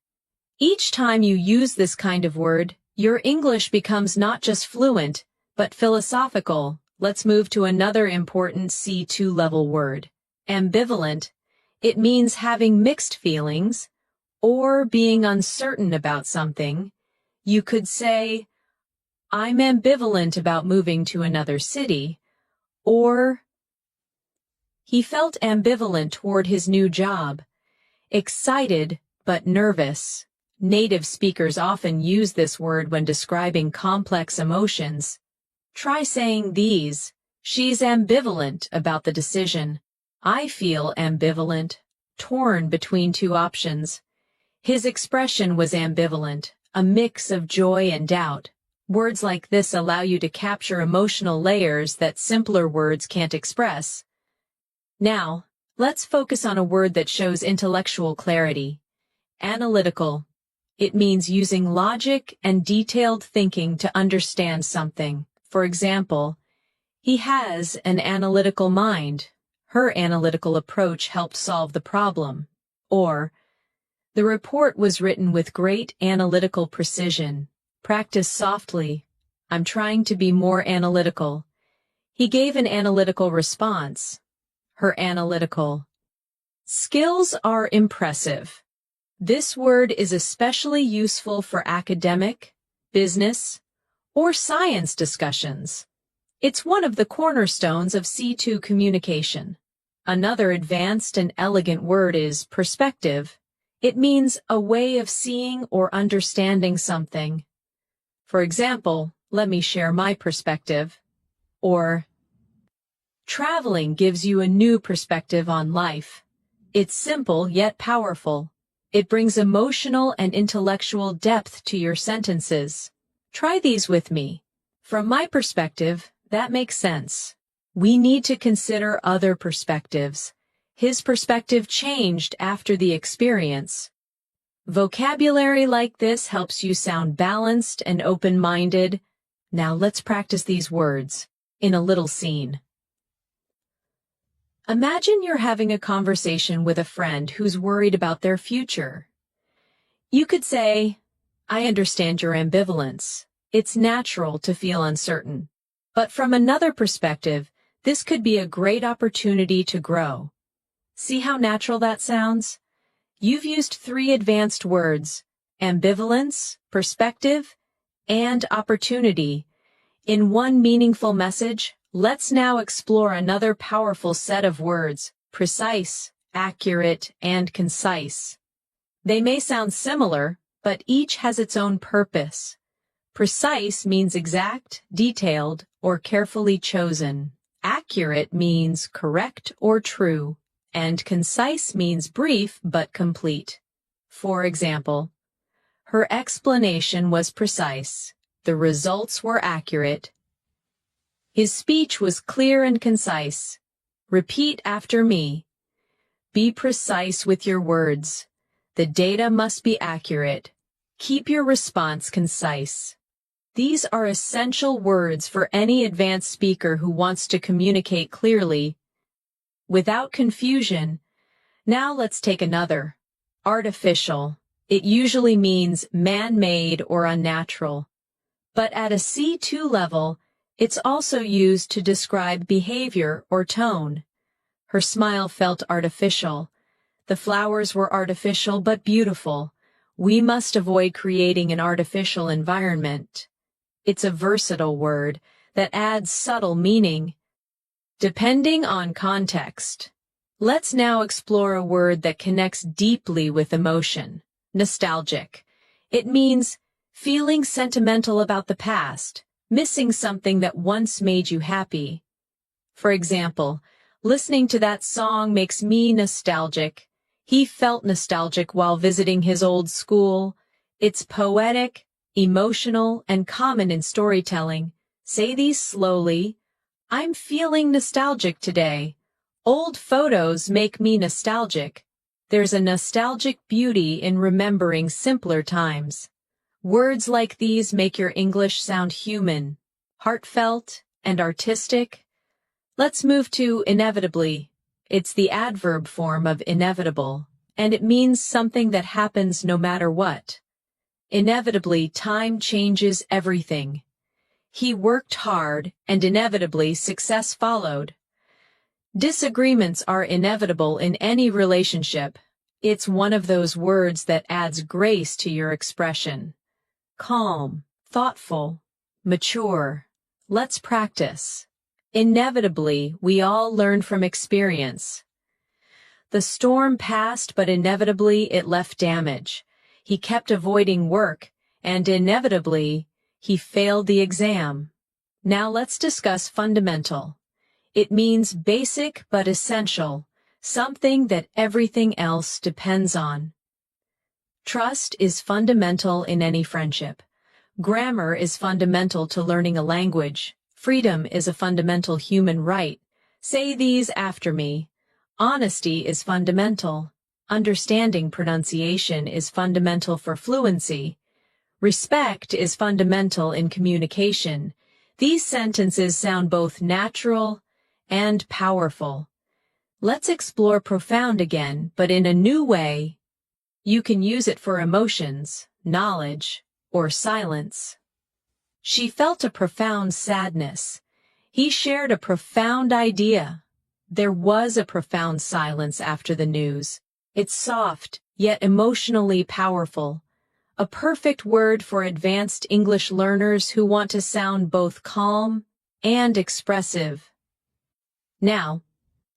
Each time you use this kind of word, your English becomes not just fluent, but philosophical. Let's move to another important C2 level word, ambivalent. It means having mixed feelings or being uncertain about something. You could say, I'm ambivalent about moving to another city, or he felt ambivalent toward his new job, excited but nervous. Native speakers often use this word when describing complex emotions. Try saying these. She's ambivalent about the decision. I feel ambivalent, torn between two options. His expression was ambivalent, a mix of joy and doubt. Words like this allow you to capture emotional layers that simpler words can't express. Now, let's focus on a word that shows intellectual clarity. Analytical. It means using logic and detailed thinking to understand something. For example, he has an analytical mind. Her analytical approach helped solve the problem. Or, the report was written with great analytical precision. Practice softly. I'm trying to be more analytical. He gave an analytical response. Her analytical. Skills are impressive. This word is especially useful for academic, business, or science discussions. It's one of the cornerstones of C2 communication. Another advanced and elegant word is perspective. It means a way of seeing or understanding something. For example, let me share my perspective. Or, traveling gives you a new perspective on life. It's simple yet powerful. It brings emotional and intellectual depth to your sentences. Try these with me. From my perspective, that makes sense. We need to consider other perspectives. His perspective changed after the experience. Vocabulary like this helps you sound balanced and open-minded. Now let's practice these words in a little scene. Imagine you're having a conversation with a friend who's worried about their future. You could say, "I understand your ambivalence. It's natural to feel uncertain. But from another perspective, this could be a great opportunity to grow." See how natural that sounds? You've used 3 advanced words: ambivalence, perspective, and opportunity. In one meaningful message, let's now explore another powerful set of words: precise, accurate, and concise. They may sound similar, but each has its own purpose. Precise means exact, detailed, or carefully chosen. Accurate means correct or true. And concise means brief but complete. For example, her explanation was precise. The results were accurate. His speech was clear and concise. Repeat after me. Be precise with your words. The data must be accurate. Keep your response concise. These are essential words for any advanced speaker who wants to communicate clearly, without confusion. Now let's take another. Artificial. It usually means man-made or unnatural. But at a C2 level, it's also used to describe behavior or tone. Her smile felt artificial. The flowers were artificial but beautiful. We must avoid creating an artificial environment. It's a versatile word that adds subtle meaning, depending on context. Let's now explore a word that connects deeply with emotion: nostalgic. It means feeling sentimental about the past, missing something that once made you happy. For example, listening to that song makes me nostalgic. He felt nostalgic while visiting his old school. It's poetic, emotional, and common in storytelling. Say these slowly. I'm feeling nostalgic today. Old photos make me nostalgic. There's a nostalgic beauty in remembering simpler times. Words like these make your English sound human, heartfelt, and artistic. Let's move to inevitably. It's the adverb form of inevitable, and it means something that happens no matter what. Inevitably, time changes everything. He worked hard, and inevitably success followed. Disagreements are inevitable in any relationship. It's one of those words that adds grace to your expression. Calm, thoughtful, mature. Let's practice. Inevitably, we all learn from experience. The storm passed, but inevitably it left damage. He kept avoiding work, and inevitably, he failed the exam. Now let's discuss fundamental. It means basic but essential, something that everything else depends on. Trust is fundamental in any friendship. Grammar is fundamental to learning a language. Freedom is a fundamental human right. Say these after me. Honesty is fundamental. Understanding pronunciation is fundamental for fluency. Respect is fundamental in communication. These sentences sound both natural and powerful. Let's explore profound again, but in a new way. You can use it for emotions, knowledge, or silence. She felt a profound sadness. He shared a profound idea. There was a profound silence after the news. It's soft, yet emotionally powerful. A perfect word for advanced English learners who want to sound both calm and expressive. Now,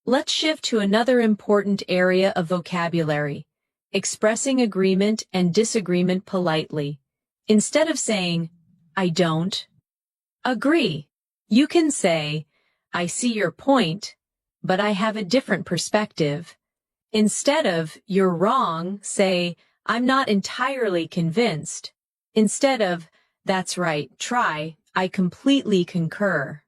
let's shift to another important area of vocabulary: expressing agreement and disagreement politely. Instead of saying, "I don't agree," you can say, "I see your point, but I have a different perspective." Instead of "you're wrong," say, "I'm not entirely convinced." Instead of "that's right, try, I completely concur."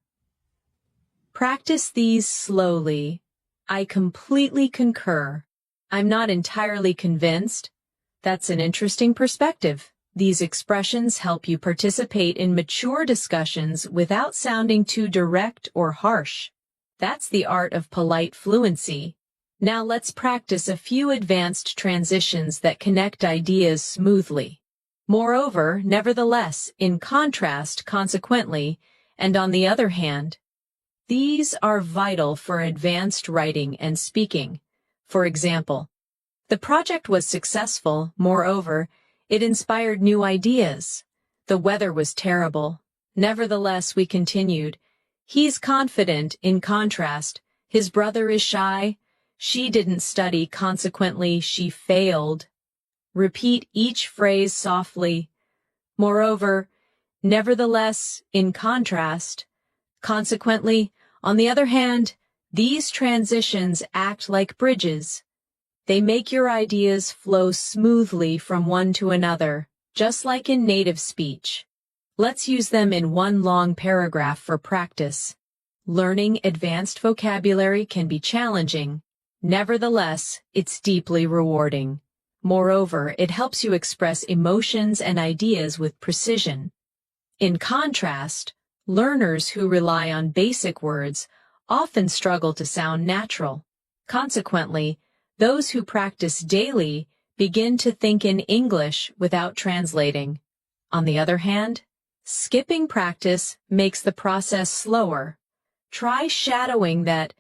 Practice these slowly. I completely concur. I'm not entirely convinced. That's an interesting perspective. These expressions help you participate in mature discussions without sounding too direct or harsh. That's the art of polite fluency. Now let's practice a few advanced transitions that connect ideas smoothly. Moreover, nevertheless, in contrast, consequently, and on the other hand. These are vital for advanced writing and speaking. For example, the project was successful. Moreover, it inspired new ideas. The weather was terrible. Nevertheless, we continued. He's confident. In contrast, his brother is shy. She didn't study. Consequently, she failed. Repeat each phrase softly. Moreover, nevertheless, in contrast. Consequently, on the other hand, these transitions act like bridges. They make your ideas flow smoothly from one to another, just like in native speech. Let's use them in one long paragraph for practice. Learning advanced vocabulary can be challenging. Nevertheless, it's deeply rewarding. Moreover, it helps you express emotions and ideas with precision. In contrast, learners who rely on basic words often struggle to sound natural. Consequently, those who practice daily begin to think in English without translating. On the other hand, skipping practice makes the process slower. Try shadowing that.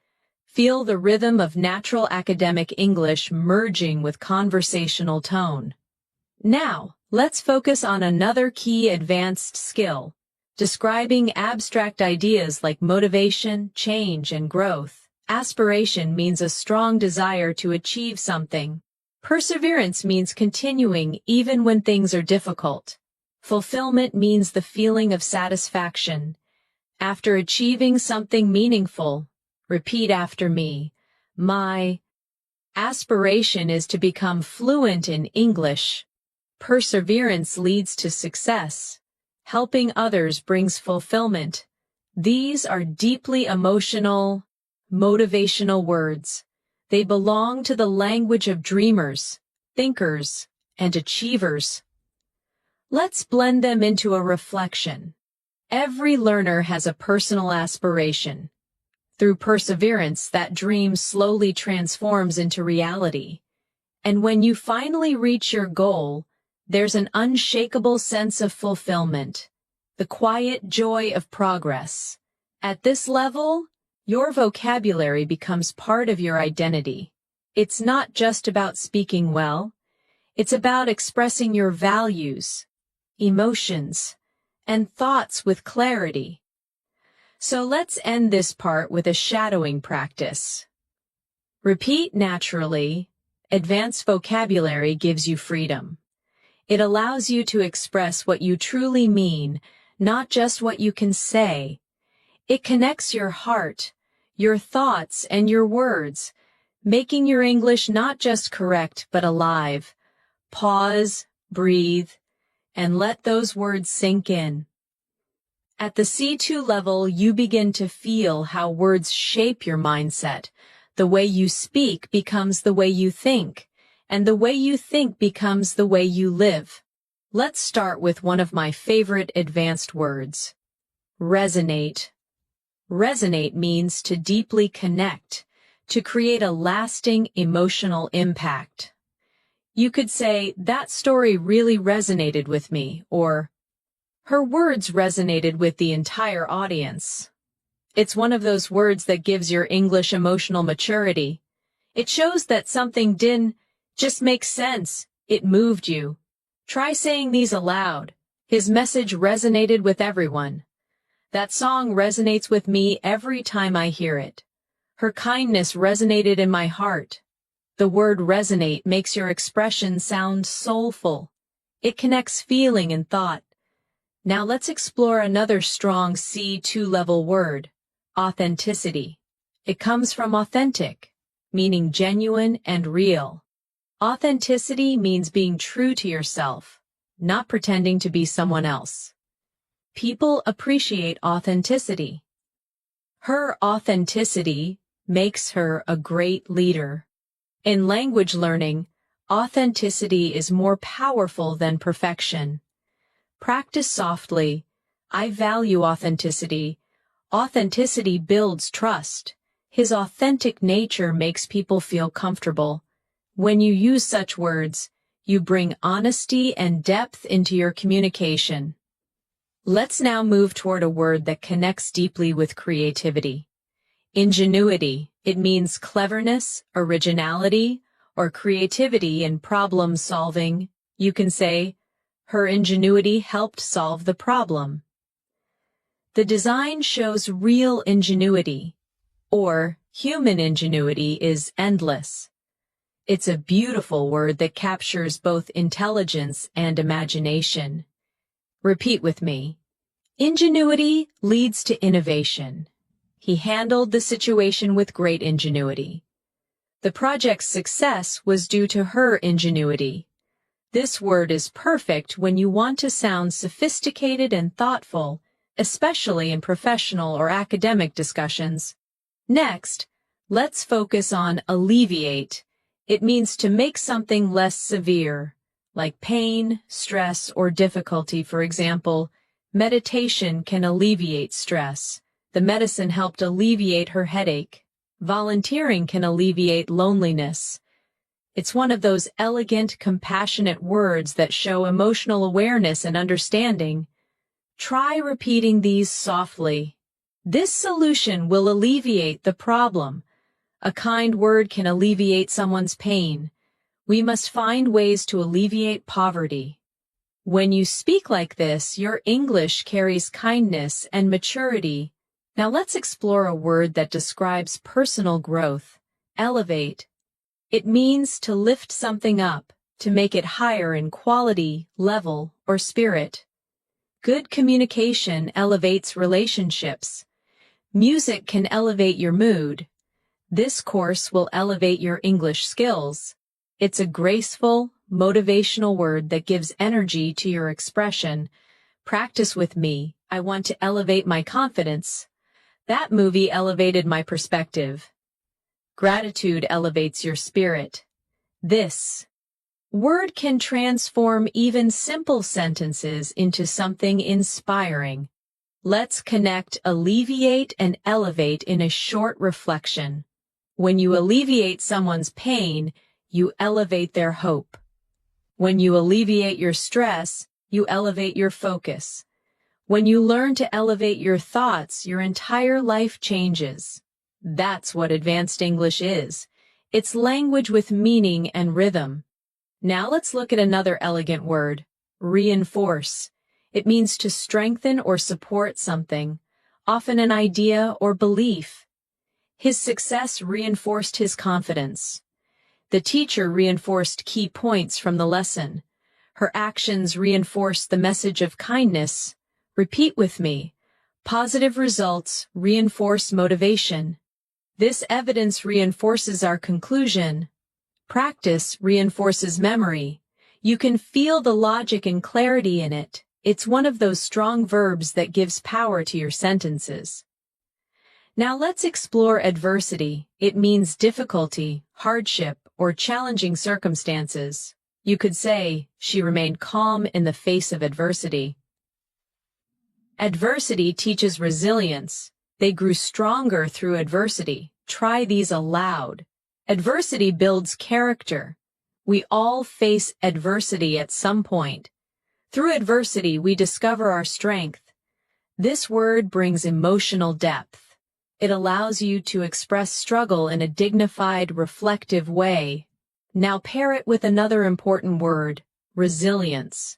Feel the rhythm of natural academic English merging with conversational tone. Now, let's focus on another key advanced skill: describing abstract ideas like motivation, change, and growth. Aspiration means a strong desire to achieve something. Perseverance means continuing even when things are difficult. Fulfillment means the feeling of satisfaction after achieving something meaningful. Repeat after me. My aspiration is to become fluent in English. Perseverance leads to success. Helping others brings fulfillment. These are deeply emotional, motivational words. They belong to the language of dreamers, thinkers, and achievers. Let's blend them into a reflection. Every learner has a personal aspiration. Through perseverance, that dream slowly transforms into reality. And when you finally reach your goal, there's an unshakable sense of fulfillment, the quiet joy of progress. At this level, your vocabulary becomes part of your identity. It's not just about speaking well, it's about expressing your values, emotions, and thoughts with clarity. So let's end this part with a shadowing practice. Repeat naturally. Advanced vocabulary gives you freedom. It allows you to express what you truly mean, not just what you can say. It connects your heart, your thoughts, and your words, making your English not just correct but alive. Pause, breathe, and let those words sink in. At the C2 level, you begin to feel how words shape your mindset. The way you speak becomes the way you think, and the way you think becomes the way you live. Let's start with one of my favorite advanced words: resonate. Resonate means to deeply connect, to create a lasting emotional impact. You could say, "That story really resonated with me," or "Her words resonated with the entire audience." It's one of those words that gives your English emotional maturity. It shows that something didn't just make sense, it moved you. Try saying these aloud. His message resonated with everyone. That song resonates with me every time I hear it. Her kindness resonated in my heart. The word resonate makes your expression sound soulful. It connects feeling and thought. Now let's explore another strong C2 level word, authenticity. It comes from authentic, meaning genuine and real. Authenticity means being true to yourself, not pretending to be someone else. People appreciate authenticity. Her authenticity makes her a great leader. In language learning, authenticity is more powerful than perfection. Practice softly. I value authenticity. Authenticity builds trust. His authentic nature makes people feel comfortable. When you use such words, you bring honesty and depth into your communication. Let's now move toward a word that connects deeply with creativity. Ingenuity. It means cleverness, originality, or creativity in problem solving. You can say, her ingenuity helped solve the problem. The design shows real ingenuity, or human ingenuity is endless. It's a beautiful word that captures both intelligence and imagination. Repeat with me. Ingenuity leads to innovation. He handled the situation with great ingenuity. The project's success was due to her ingenuity. This word is perfect when you want to sound sophisticated and thoughtful, especially in professional or academic discussions. Next, let's focus on alleviate. It means to make something less severe, like pain, stress, or difficulty. For example, meditation can alleviate stress. The medicine helped alleviate her headache. Volunteering can alleviate loneliness. It's one of those elegant, compassionate words that show emotional awareness and understanding. Try repeating these softly. This solution will alleviate the problem. A kind word can alleviate someone's pain. We must find ways to alleviate poverty. When you speak like this, your English carries kindness and maturity. Now let's explore a word that describes personal growth. Elevate. It means to lift something up, to make it higher in quality, level, or spirit. Good communication elevates relationships. Music can elevate your mood. This course will elevate your English skills. It's a graceful, motivational word that gives energy to your expression. Practice with me. I want to elevate my confidence. That movie elevated my perspective. Gratitude elevates your spirit. This word can transform even simple sentences into something inspiring. Let's connect alleviate and elevate in a short reflection. When you alleviate someone's pain, you elevate their hope. When you alleviate your stress, you elevate your focus. When you learn to elevate your thoughts, your entire life changes. That's what advanced English is. It's language with meaning and rhythm. Now let's look at another elegant word, reinforce. It means to strengthen or support something, often an idea or belief. His success reinforced his confidence. The teacher reinforced key points from the lesson. Her actions reinforced the message of kindness. Repeat with me. Positive results reinforce motivation. This evidence reinforces our conclusion. Practice reinforces memory. You can feel the logic and clarity in it. It's one of those strong verbs that gives power to your sentences. Now let's explore adversity. It means difficulty, hardship, or challenging circumstances. You could say, she remained calm in the face of adversity. Adversity teaches resilience. They grew stronger through adversity. Try these aloud. Adversity builds character. We all face adversity at some point. Through adversity, we discover our strength. This word brings emotional depth. It allows you to express struggle in a dignified, reflective way. Now pair it with another important word, resilience.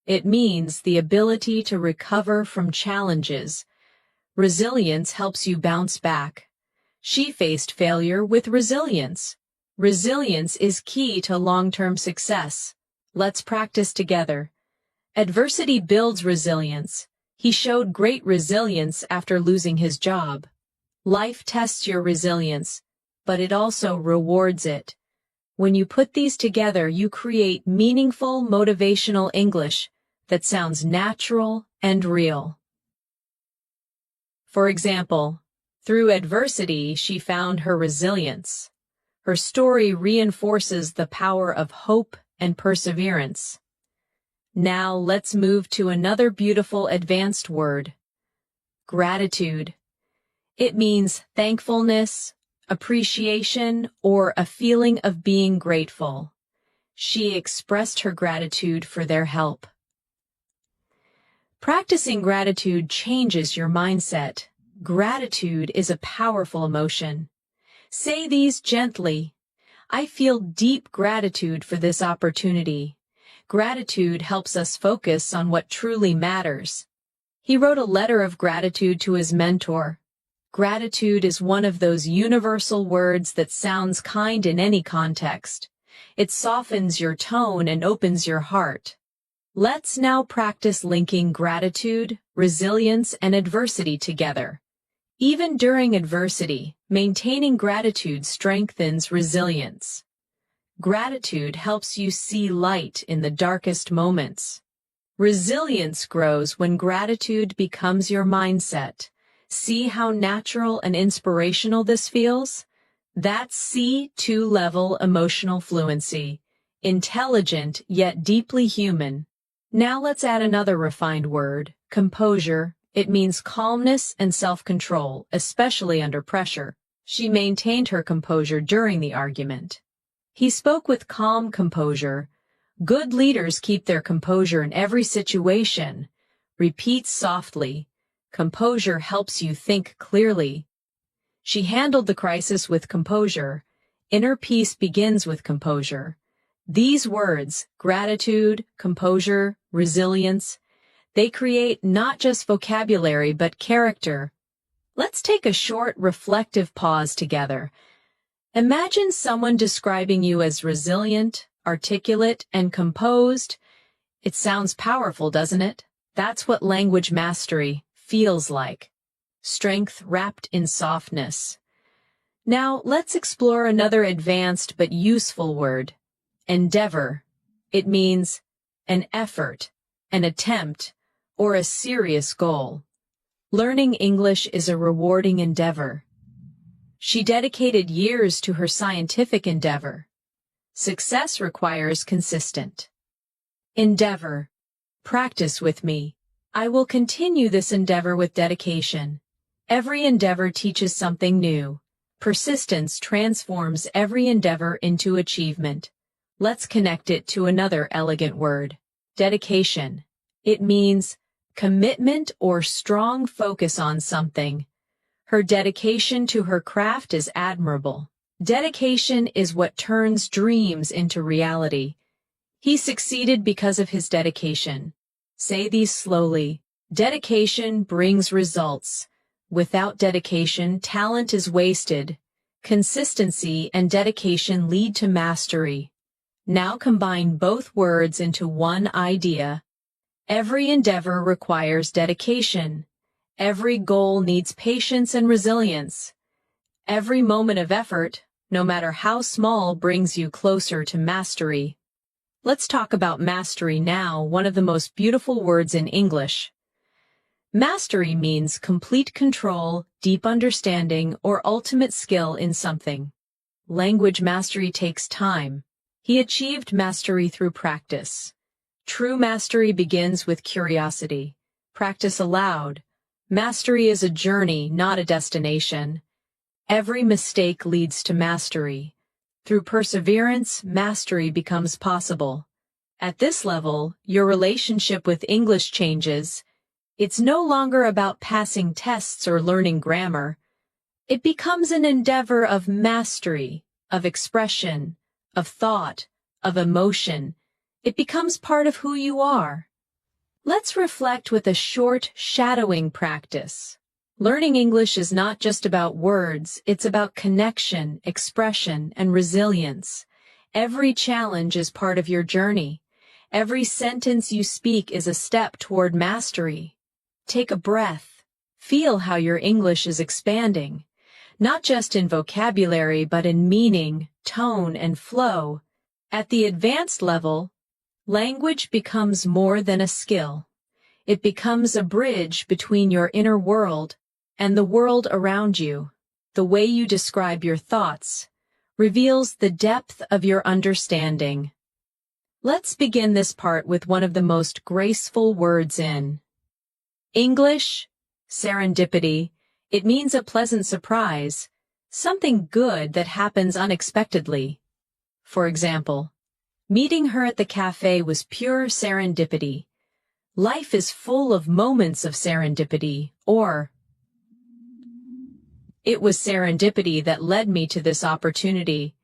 It means the ability to recover from challenges. Resilience helps you bounce back. She faced failure with resilience. Resilience is key to long-term success. Let's practice together. Adversity builds resilience. He showed great resilience after losing his job. Life tests your resilience, but it also rewards it. When you put these together, you create meaningful, motivational English that sounds natural and real. For example, through adversity, she found her resilience. Her story reinforces the power of hope and perseverance. Now let's move to another beautiful advanced word, gratitude. It means thankfulness, appreciation, or a feeling of being grateful. She expressed her gratitude for their help. Practicing gratitude changes your mindset. Gratitude is a powerful emotion. Say these gently. I feel deep gratitude for this opportunity. Gratitude helps us focus on what truly matters. He wrote a letter of gratitude to his mentor. Gratitude is one of those universal words that sounds kind in any context. It softens your tone and opens your heart. Let's now practice linking gratitude, resilience, and adversity together. Even during adversity, maintaining gratitude strengthens resilience. Gratitude helps you see light in the darkest moments. Resilience grows when gratitude becomes your mindset. See how natural and inspirational this feels? That's C2-level emotional fluency. Intelligent yet deeply human. Now let's add another refined word, composure. It means calmness and self-control, especially under pressure. She maintained her composure during the argument. He spoke with calm composure. Good leaders keep their composure in every situation. Repeat softly. Composure helps you think clearly. She handled the crisis with composure. Inner peace begins with composure. These words, gratitude, composure, resilience, they create not just vocabulary but character. Let's take a short, reflective pause together. Imagine someone describing you as resilient, articulate, and composed. It sounds powerful, doesn't it? That's what language mastery feels like. Strength wrapped in softness. Now, let's explore another advanced but useful word, endeavor. It means an effort, an attempt, or a serious goal. Learning English is a rewarding endeavor. She dedicated years to her scientific endeavor. Success requires consistent endeavor. Practice with me. I will continue this endeavor with dedication. Every endeavor teaches something new. Persistence transforms every endeavor into achievement. Let's connect it to another elegant word, dedication. It means commitment or strong focus on something. Her dedication to her craft is admirable. Dedication is what turns dreams into reality. He succeeded because of his dedication. Say these slowly. Dedication brings results. Without dedication, talent is wasted. Consistency and dedication lead to mastery. Now combine both words into one idea. Every endeavor requires dedication. Every goal needs patience and resilience. Every moment of effort, no matter how small, brings you closer to mastery. Let's talk about mastery now, one of the most beautiful words in English. Mastery means complete control, deep understanding, or ultimate skill in something. Language mastery takes time. He achieved mastery through practice. True mastery begins with curiosity. Practice aloud. Mastery is a journey, not a destination. Every mistake leads to mastery. Through perseverance, mastery becomes possible. At this level, your relationship with English changes. It's no longer about passing tests or learning grammar. It becomes an endeavor of mastery, of expression, of thought, of emotion. It becomes part of who you are. Let's reflect with a short shadowing practice. Learning English is not just about words, it's about connection, expression, and resilience. Every challenge is part of your journey. Every sentence you speak is a step toward mastery. Take a breath. Feel how your English is expanding, not just in vocabulary but in meaning, tone, and flow. At the advanced level, language becomes more than a skill. It becomes a bridge between your inner world and the world around you. The way you describe your thoughts reveals the depth of your understanding. Let's begin this part with one of the most graceful words in English, serendipity. It means a pleasant surprise, something good that happens unexpectedly. For example, meeting her at the cafe was pure serendipity. Life is full of moments of serendipity, or it was serendipity that led me to this opportunity.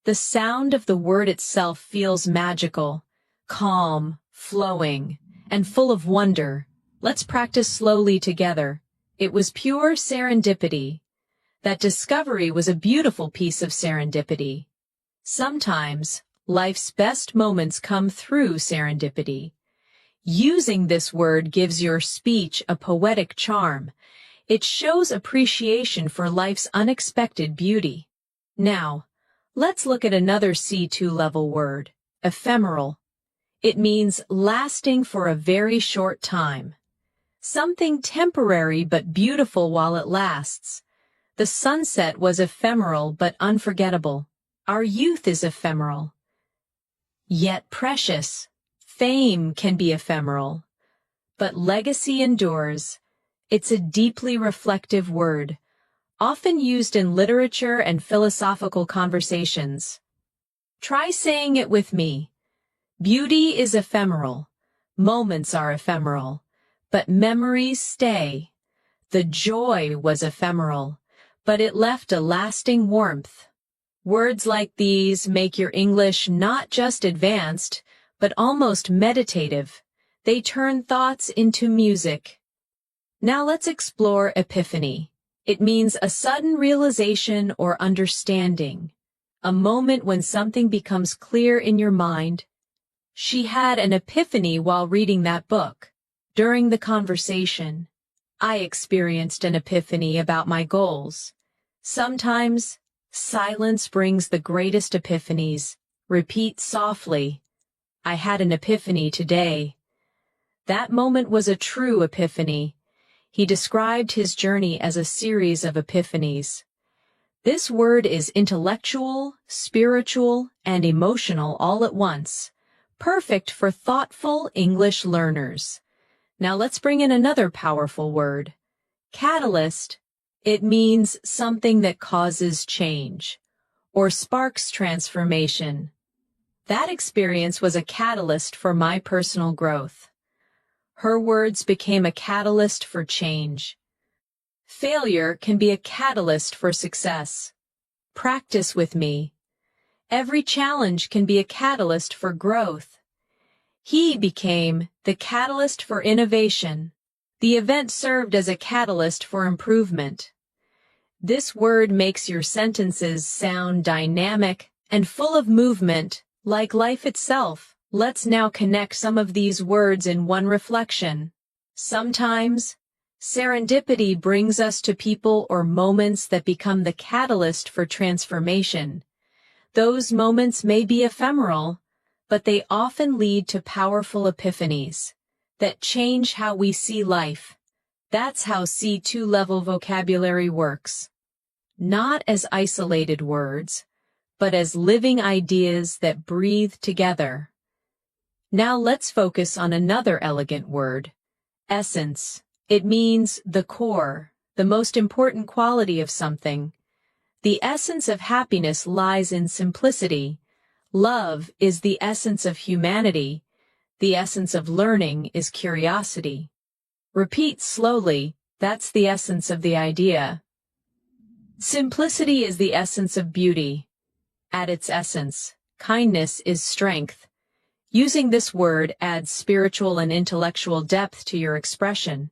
The sound of the word itself feels magical, calm, flowing, and full of wonder. Let's practice slowly together. It was pure serendipity. That discovery was a beautiful piece of serendipity. Sometimes, life's best moments come through serendipity. Using this word gives your speech a poetic charm. It shows appreciation for life's unexpected beauty. Now, let's look at another C2 level word, ephemeral. It means lasting for a very short time. Something temporary but beautiful while it lasts. The sunset was ephemeral but unforgettable. Our youth is ephemeral, yet precious. Fame can be ephemeral, but legacy endures. It's a deeply reflective word, often used in literature and philosophical conversations. Try saying it with me. Beauty is ephemeral. Moments are ephemeral, but memories stay. The joy was ephemeral, but it left a lasting warmth. Words like these make your English not just advanced, but almost meditative. They turn thoughts into music. Now let's explore epiphany. It means a sudden realization or understanding, a moment when something becomes clear in your mind. She had an epiphany while reading that book. During the conversation, I experienced an epiphany about my goals. Sometimes, silence brings the greatest epiphanies. Repeat softly. I had an epiphany today. That moment was a true epiphany. He described his journey as a series of epiphanies. This word is intellectual, spiritual, and emotional all at once, perfect for thoughtful English learners. Now let's bring in another powerful word, catalyst. It means something that causes change or sparks transformation. That experience was a catalyst for my personal growth. Her words became a catalyst for change. Failure can be a catalyst for success. Practice with me. Every challenge can be a catalyst for growth. He became the catalyst for innovation. The event served as a catalyst for improvement. This word makes your sentences sound dynamic and full of movement, like life itself. Let's now connect some of these words in one reflection. Sometimes, serendipity brings us to people or moments that become the catalyst for transformation. Those moments may be ephemeral, but they often lead to powerful epiphanies that change how we see life. That's how C2 level vocabulary works. Not as isolated words, but as living ideas that breathe together. Now let's focus on another elegant word, essence. It means the core, the most important quality of something. The essence of happiness lies in simplicity. Love is the essence of humanity. The essence of learning is curiosity. Repeat slowly, that's the essence of the idea. Simplicity is the essence of beauty. At its essence, kindness is strength. Using this word adds spiritual and intellectual depth to your expression.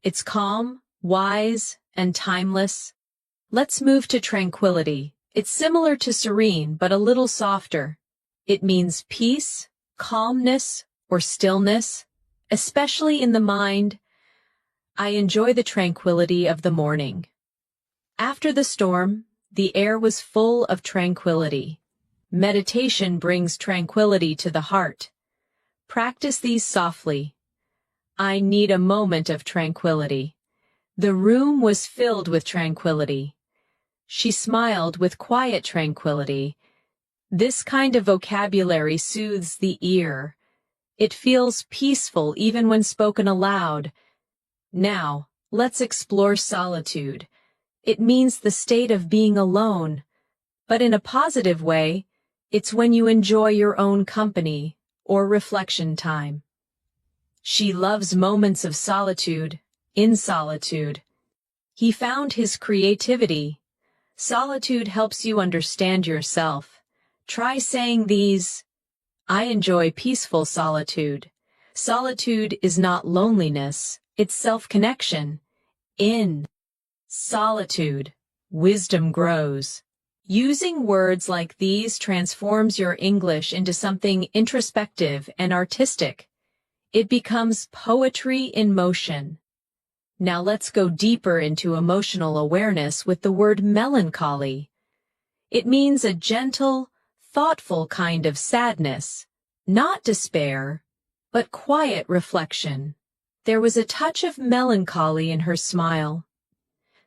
It's calm, wise, and timeless. Let's move to tranquility. It's similar to serene, but a little softer. It means peace, calmness, or stillness, especially in the mind. I enjoy the tranquility of the morning. After the storm, the air was full of tranquility. Meditation brings tranquility to the heart. Practice these softly. I need a moment of tranquility. The room was filled with tranquility. She smiled with quiet tranquility. This kind of vocabulary soothes the ear. It feels peaceful even when spoken aloud. Now, let's explore solitude. It means the state of being alone, but in a positive way. It's when you enjoy your own company or reflection time. She loves moments of solitude, in solitude. He found his creativity. Solitude helps you understand yourself. Try saying these. I enjoy peaceful solitude. Solitude is not loneliness, it's self-connection. In solitude, wisdom grows. Using words like these transforms your English into something introspective and artistic. It becomes poetry in motion. Now let's go deeper into emotional awareness with the word melancholy. It means a gentle, thoughtful kind of sadness, not despair, but quiet reflection. There was a touch of melancholy in her smile.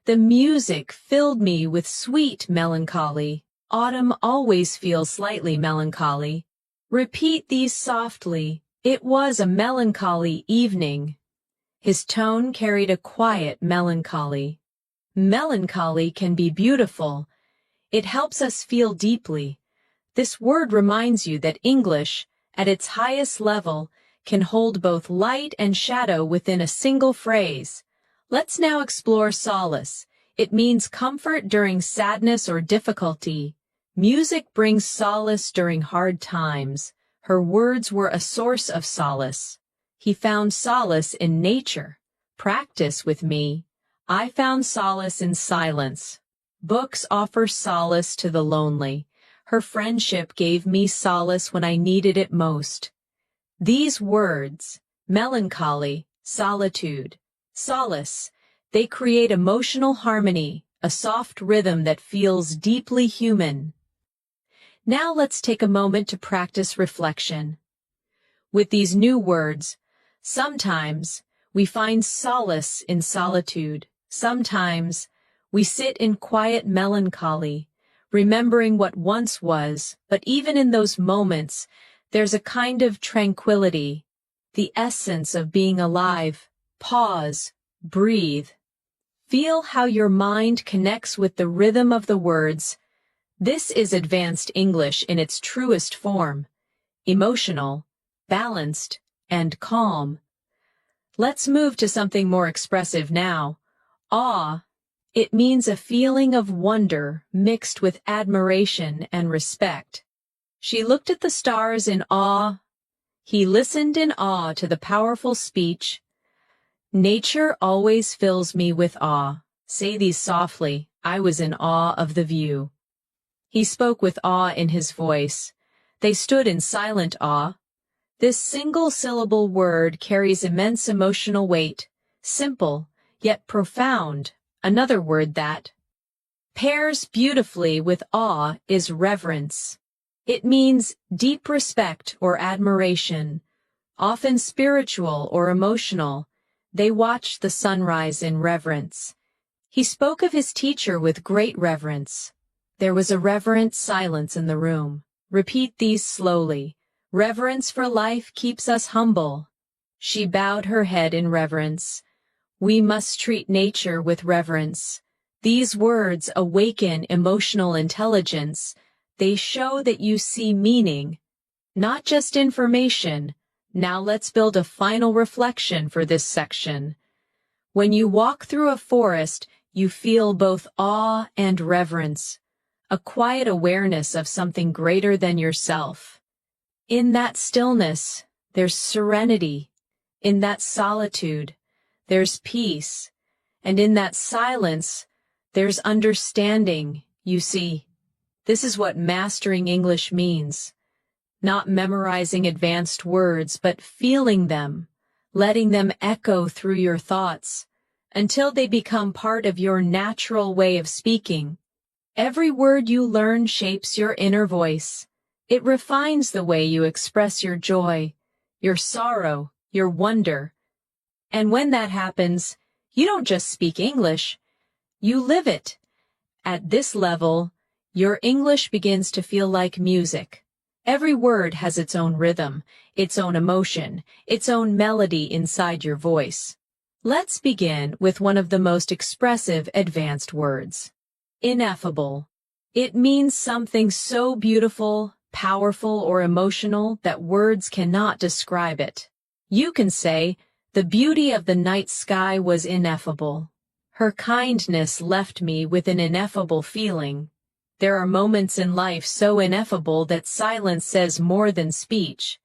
The music filled me with sweet melancholy. Autumn always feels slightly melancholy. Repeat these softly. It was a melancholy evening. His tone carried a quiet melancholy. Melancholy can be beautiful. It helps us feel deeply. This word reminds you that English, at its highest level, can hold both light and shadow within a single phrase. Let's now explore solace. It means comfort during sadness or difficulty. Music brings solace during hard times. Her words were a source of solace. He found solace in nature. Practice with me. I found solace in silence. Books offer solace to the lonely. Her friendship gave me solace when I needed it most. These words, melancholy, solitude, solace, they create emotional harmony, a soft rhythm that feels deeply human. Now let's take a moment to practice reflection. With these new words, sometimes we find solace in solitude. Sometimes we sit in quiet melancholy, remembering what once was, but even in those moments, there's a kind of tranquility, the essence of being alive. Pause, breathe. Feel how your mind connects with the rhythm of the words. This is advanced English in its truest form, emotional, balanced, and calm. Let's move to something more expressive now. Awe. It means a feeling of wonder mixed with admiration and respect. She looked at the stars in awe. He listened in awe to the powerful speech. Nature always fills me with awe. Say these softly. I was in awe of the view. He spoke with awe in his voice. They stood in silent awe. This single-syllable word carries immense emotional weight, simple, yet profound. Another word that pairs beautifully with awe is reverence. It means deep respect or admiration, often spiritual or emotional. They watched the sunrise in reverence. He spoke of his teacher with great reverence. There was a reverent silence in the room. Repeat these slowly. Reverence for life keeps us humble. She bowed her head in reverence. We must treat nature with reverence. These words awaken emotional intelligence. They show that you see meaning, not just information. Now let's build a final reflection for this section. When you walk through a forest, you feel both awe and reverence, a quiet awareness of something greater than yourself. In that stillness, there's serenity. In that solitude, there's peace. And in that silence, there's understanding, you see. This is what mastering English means. Not memorizing advanced words, but feeling them, letting them echo through your thoughts, until they become part of your natural way of speaking. Every word you learn shapes your inner voice. It refines the way you express your joy, your sorrow, your wonder. And when that happens, you don't just speak English, you live it. At this level, your English begins to feel like music. Every word has its own rhythm, its own emotion, its own melody inside your voice. Let's begin with one of the most expressive advanced words. Ineffable. It means something so beautiful, powerful, or emotional that words cannot describe it. You can say, "The beauty of the night sky was ineffable. Her kindness left me with an ineffable feeling." There are moments in life so ineffable that silence says more than speech.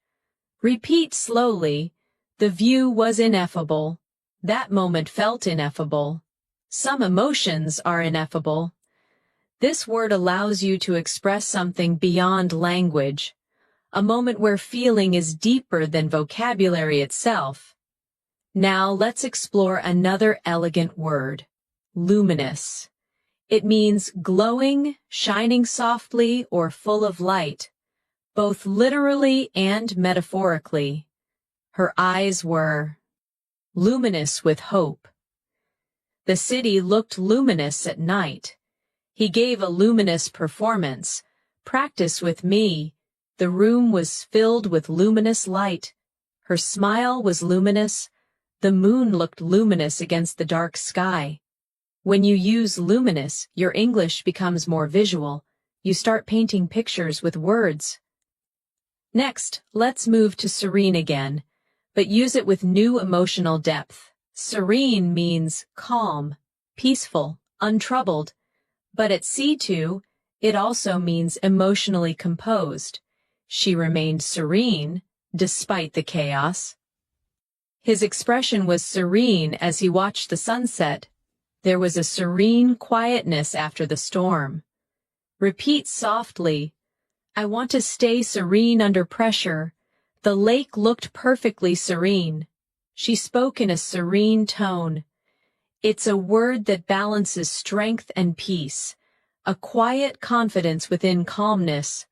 Repeat slowly, "The view was ineffable. That moment felt ineffable. Some emotions are ineffable." This word allows you to express something beyond language, a moment where feeling is deeper than vocabulary itself. Now let's explore another elegant word, luminous. It means glowing, shining softly, or full of light, both literally and metaphorically. Her eyes were luminous with hope. The city looked luminous at night. He gave a luminous performance. Practice with me. The room was filled with luminous light. Her smile was luminous. The moon looked luminous against the dark sky. When you use luminous, your English becomes more visual. You start painting pictures with words. Next, let's move to serene again, but use it with new emotional depth. Serene means calm, peaceful, untroubled. But at C2, it also means emotionally composed. She remained serene, despite the chaos. His expression was serene as he watched the sunset. There was a serene quietness after the storm. Repeat softly, "I want to stay serene under pressure." The lake looked perfectly serene. She spoke in a serene tone. It's a word that balances strength and peace, a quiet confidence within calmness.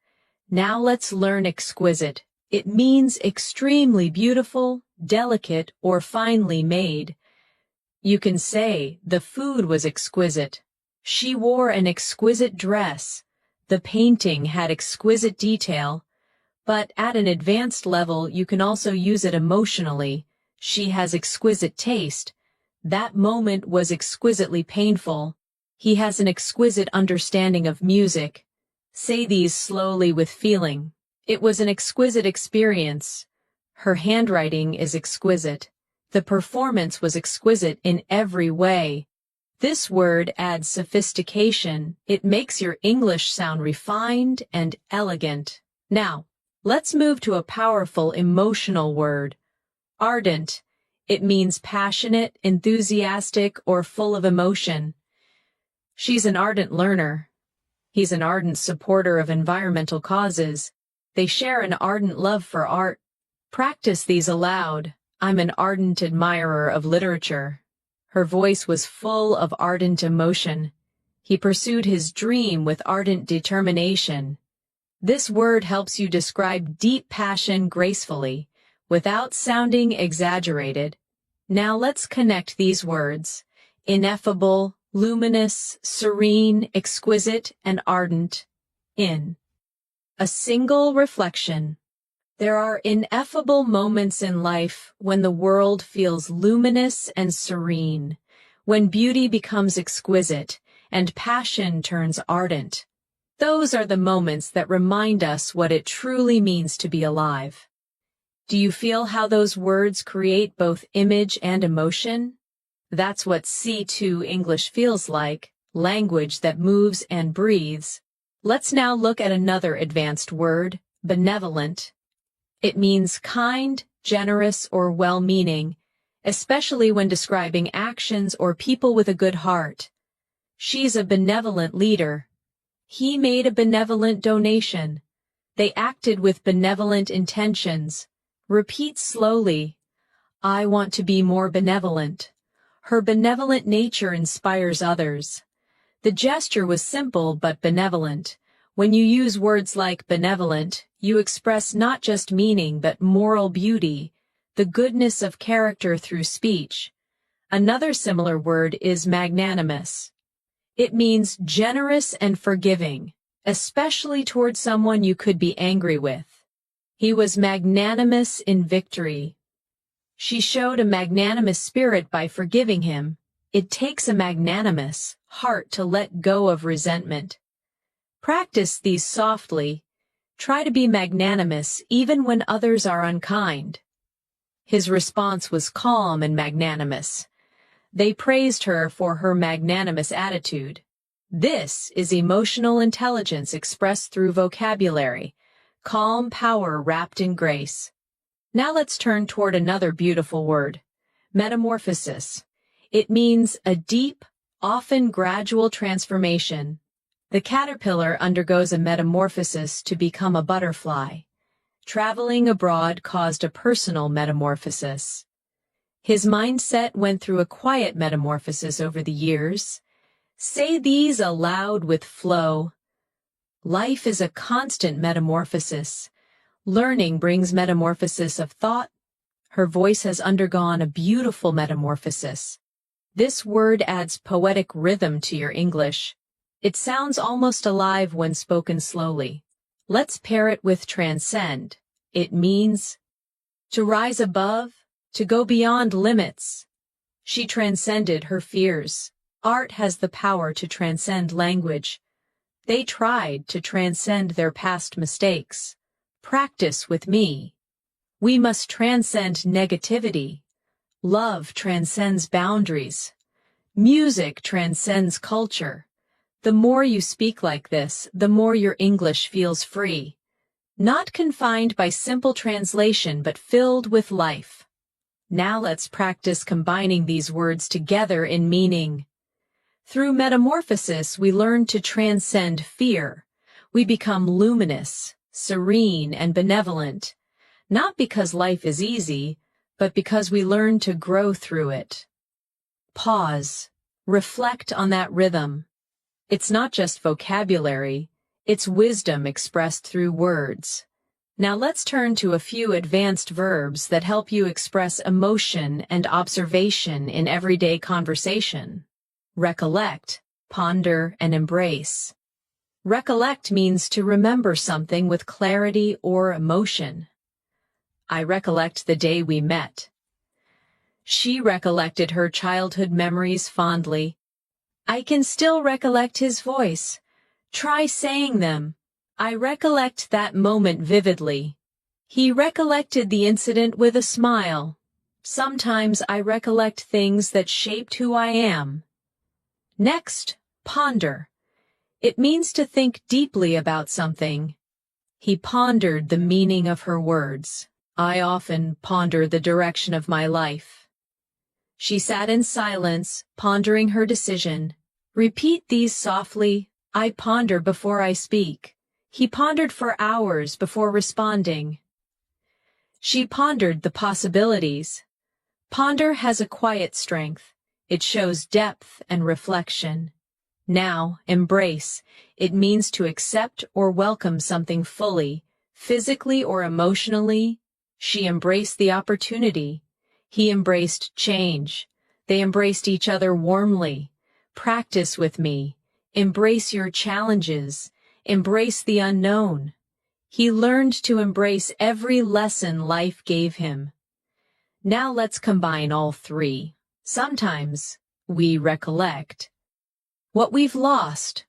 Now let's learn exquisite. It means extremely beautiful, delicate, or finely made. You can say, "The food was exquisite." She wore an exquisite dress. The painting had exquisite detail. But at an advanced level, you can also use it emotionally. She has exquisite taste. That moment was exquisitely painful. He has an exquisite understanding of music. Say these slowly with feeling. It was an exquisite experience. Her handwriting is exquisite. The performance was exquisite in every way. This word adds sophistication. It makes your English sound refined and elegant. Now, let's move to a powerful emotional word. Ardent. It means passionate, enthusiastic, or full of emotion. She's an ardent learner. He's an ardent supporter of environmental causes. They share an ardent love for art. Practice these aloud. I'm an ardent admirer of literature. Her voice was full of ardent emotion. He pursued his dream with ardent determination. This word helps you describe deep passion gracefully, without sounding exaggerated. Now let's connect these words: ineffable, luminous, serene, exquisite, and ardent, in a single reflection. There are ineffable moments in life when the world feels luminous and serene, when beauty becomes exquisite and passion turns ardent. Those are the moments that remind us what it truly means to be alive. Do you feel how those words create both image and emotion? That's what C2 English feels like, language that moves and breathes. Let's now look at another advanced word, benevolent. It means kind, generous, or well-meaning, especially when describing actions or people with a good heart. She's a benevolent leader. He made a benevolent donation. They acted with benevolent intentions. Repeat slowly. I want to be more benevolent. Her benevolent nature inspires others. The gesture was simple but benevolent. When you use words like benevolent, you express not just meaning but moral beauty, the goodness of character through speech. Another similar word is magnanimous. It means generous and forgiving, especially toward someone you could be angry with. He was magnanimous in victory. She showed a magnanimous spirit by forgiving him. It takes a magnanimous heart to let go of resentment. Practice these softly. Try to be magnanimous even when others are unkind. His response was calm and magnanimous. They praised her for her magnanimous attitude. This is emotional intelligence expressed through vocabulary, calm power wrapped in grace. Now let's turn toward another beautiful word, metamorphosis. It means a deep, often gradual transformation. The caterpillar undergoes a metamorphosis to become a butterfly. Traveling abroad caused a personal metamorphosis. His mindset went through a quiet metamorphosis over the years. Say these aloud with flow. Life is a constant metamorphosis. Learning brings metamorphosis of thought. Her voice has undergone a beautiful metamorphosis. This word adds poetic rhythm to your English. It sounds almost alive when spoken slowly. Let's pair it with transcend. It means to rise above, to go beyond limits. She transcended her fears. Art has the power to transcend language. They tried to transcend their past mistakes. Practice with me. We must transcend negativity. Love transcends boundaries. Music transcends culture. The more you speak like this, the more your English feels free. Not confined by simple translation, but filled with life. Now let's practice combining these words together in meaning. Through metamorphosis, we learn to transcend fear. We become luminous, serene, and benevolent, not because life is easy, but because we learn to grow through it. Pause. Reflect on that rhythm. It's not just vocabulary, it's wisdom expressed through words. Now let's turn to a few advanced verbs that help you express emotion and observation in everyday conversation. Recollect, ponder, and embrace. Recollect means to remember something with clarity or emotion. I recollect the day we met. She recollected her childhood memories fondly. I can still recollect his voice. Try saying them. I recollect that moment vividly. He recollected the incident with a smile. Sometimes I recollect things that shaped who I am. Next, ponder. It means to think deeply about something. He pondered the meaning of her words. I often ponder the direction of my life. She sat in silence, pondering her decision. Repeat these softly. I ponder before I speak. He pondered for hours before responding. She pondered the possibilities. Ponder has a quiet strength. It shows depth and reflection. Now, embrace. It means to accept or welcome something fully, physically or emotionally. She embraced the opportunity. He embraced change. They embraced each other warmly. Practice with me. Embrace your challenges. Embrace the unknown. He learned to embrace every lesson life gave him. Now let's combine all three. Sometimes we recollect what we've lost,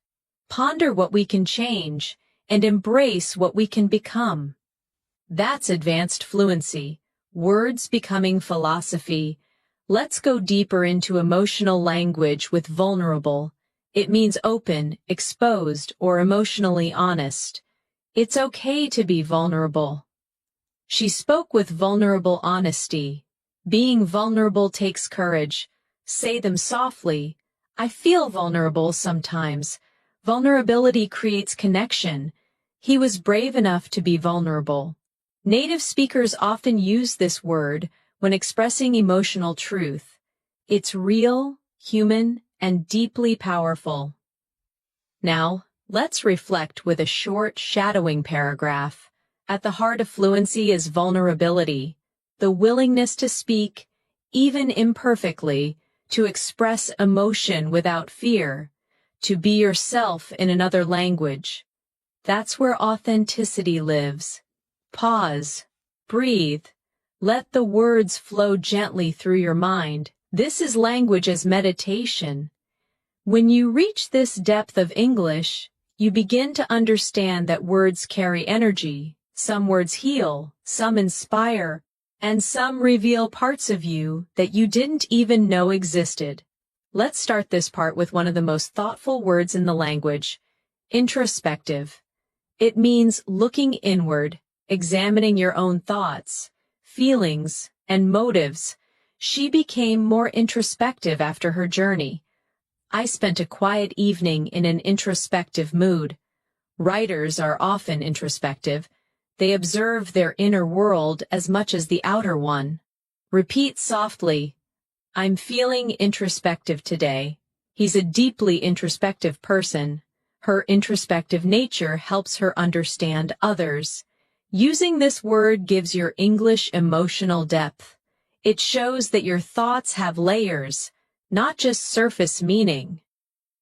ponder what we can change, and embrace what we can become. That's advanced fluency, words becoming philosophy, Let's go deeper into emotional language with vulnerable. It means open, exposed, or emotionally honest. It's okay to be vulnerable. She spoke with vulnerable honesty. Being vulnerable takes courage. Say them softly. I feel vulnerable sometimes. Vulnerability creates connection. He was brave enough to be vulnerable. Native speakers often use this word when expressing emotional truth. It's real, human, and deeply powerful. Now, let's reflect with a short, shadowing paragraph. At the heart of fluency is vulnerability, the willingness to speak, even imperfectly, to express emotion without fear, to be yourself in another language. That's where authenticity lives. Pause. Breathe. Let the words flow gently through your mind. This is language as meditation. When you reach this depth of English, you begin to understand that words carry energy. Some words heal, some inspire, and some reveal parts of you that you didn't even know existed. Let's start this part with one of the most thoughtful words in the language, introspective. It means looking inward, examining your own thoughts, feelings, and motives. She became more introspective after her journey. I spent a quiet evening in an introspective mood. Writers are often introspective. They observe their inner world as much as the outer one. Repeat softly, I'm feeling introspective today. He's a deeply introspective person. Her introspective nature helps her understand others. Using this word gives your English emotional depth. It shows that your thoughts have layers, not just surface meaning.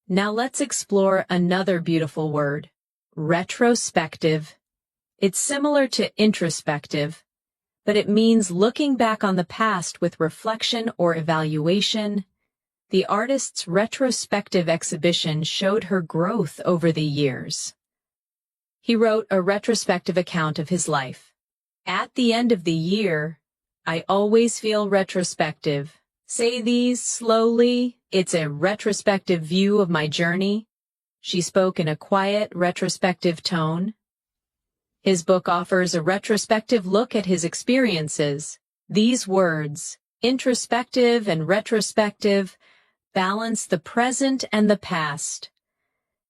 Now let's explore another beautiful word, retrospective. It's similar to introspective, but it means looking back on the past with reflection or evaluation. The artist's retrospective exhibition showed her growth over the years. He wrote a retrospective account of his life. At the end of the year, I always feel retrospective. Say these slowly. It's a retrospective view of my journey. She spoke in a quiet, retrospective tone. His book offers a retrospective look at his experiences. These words, introspective and retrospective, balance the present and the past.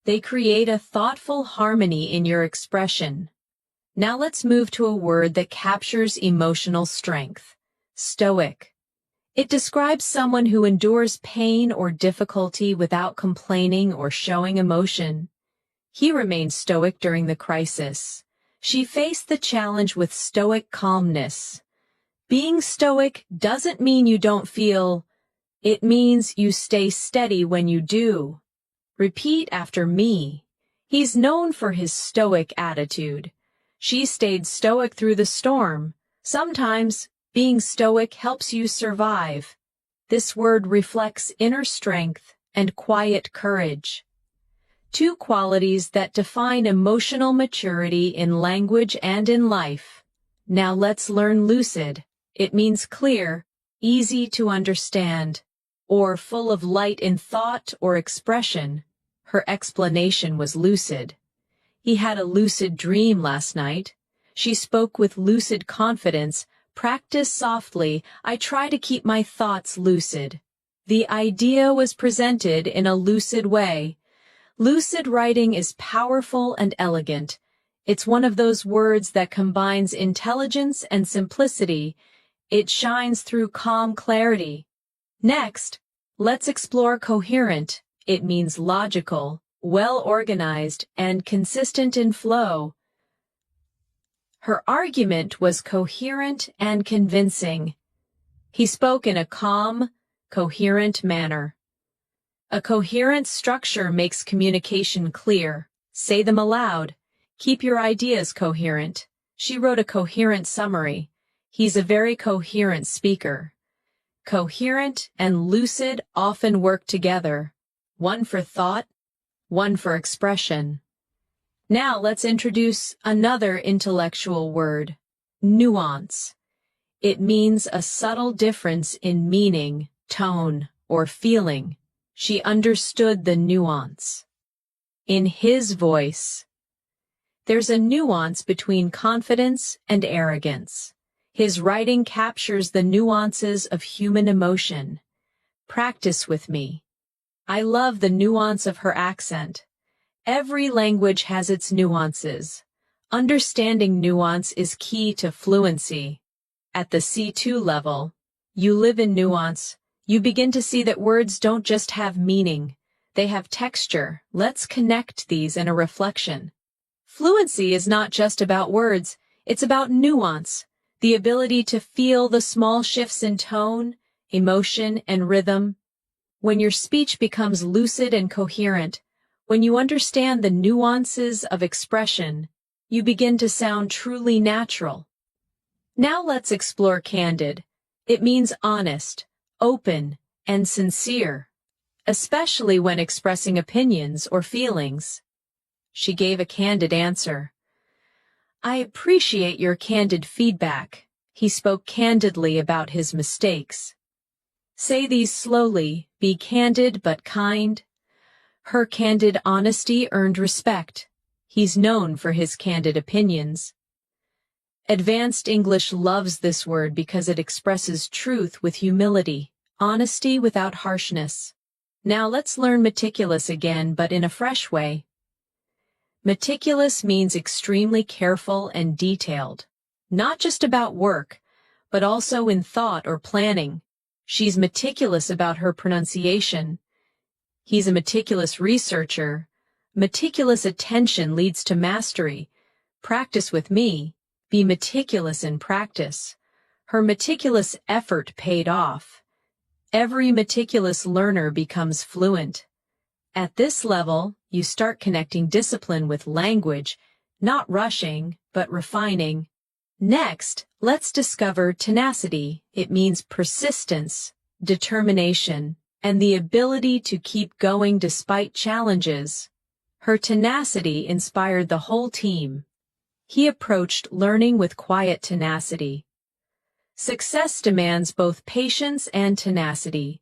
They create a thoughtful harmony in your expression. Now let's move to a word that captures emotional strength, stoic. It describes someone who endures pain or difficulty without complaining or showing emotion. He remained stoic during the crisis. She faced the challenge with stoic calmness. Being stoic doesn't mean you don't feel. It means you stay steady when you do. Repeat after me. He's known for his stoic attitude. She stayed stoic through the storm. Sometimes, being stoic helps you survive. This word reflects inner strength and quiet courage. Two qualities that define emotional maturity in language and in life. Now let's learn lucid. It means clear, easy to understand, or full of light in thought or expression. Her explanation was lucid. He had a lucid dream last night. She spoke with lucid confidence. Practice softly. I try to keep my thoughts lucid. The idea was presented in a lucid way. Lucid writing is powerful and elegant. It's one of those words that combines intelligence and simplicity. It shines through calm clarity. Next, let's explore coherent. It means logical, well-organized, and consistent in flow. Her argument was coherent and convincing. He spoke in a calm, coherent manner. A coherent structure makes communication clear. Say them aloud. Keep your ideas coherent. She wrote a coherent summary. He's a very coherent speaker. Coherent and lucid often work together. One for thought, one for expression. Now let's introduce another intellectual word, nuance. It means a subtle difference in meaning, tone, or feeling. She understood the nuance. In his voice. There's a nuance between confidence and arrogance. His writing captures the nuances of human emotion. Practice with me. I love the nuance of her accent. Every language has its nuances. Understanding nuance is key to fluency. At the C2 level, you live in nuance. You begin to see that words don't just have meaning. They have texture. Let's connect these in a reflection. Fluency is not just about words. It's about nuance, the ability to feel the small shifts in tone, emotion, and rhythm. When your speech becomes lucid and coherent, when you understand the nuances of expression, you begin to sound truly natural. Now let's explore candid. It means honest, open, and sincere, especially when expressing opinions or feelings. She gave a candid answer. I appreciate your candid feedback. He spoke candidly about his mistakes. Say these slowly. Be candid but kind. Her candid honesty earned respect. He's known for his candid opinions. Advanced English loves this word because it expresses truth with humility, honesty without harshness. Now let's learn meticulous again, but in a fresh way. Meticulous means extremely careful and detailed, not just about work, but also in thought or planning. She's meticulous about her pronunciation. He's a meticulous researcher. Meticulous attention leads to mastery. Practice with me. Be meticulous in practice. Her meticulous effort paid off. Every meticulous learner becomes fluent. At this level, you start connecting discipline with language, not rushing, but refining. Next, let's discover tenacity. It means persistence, determination, and the ability to keep going despite challenges. Her tenacity inspired the whole team. He approached learning with quiet tenacity. Success demands both patience and tenacity.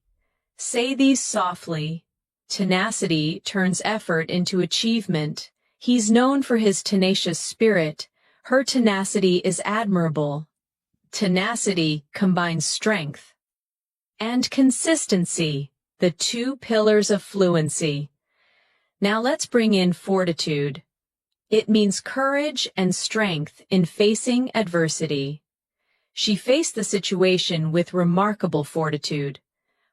Say these softly. Tenacity turns effort into achievement. He's known for his tenacious spirit. Her tenacity is admirable. Tenacity combines strength and consistency, the two pillars of fluency. Now let's bring in fortitude. It means courage and strength in facing adversity. She faced the situation with remarkable fortitude.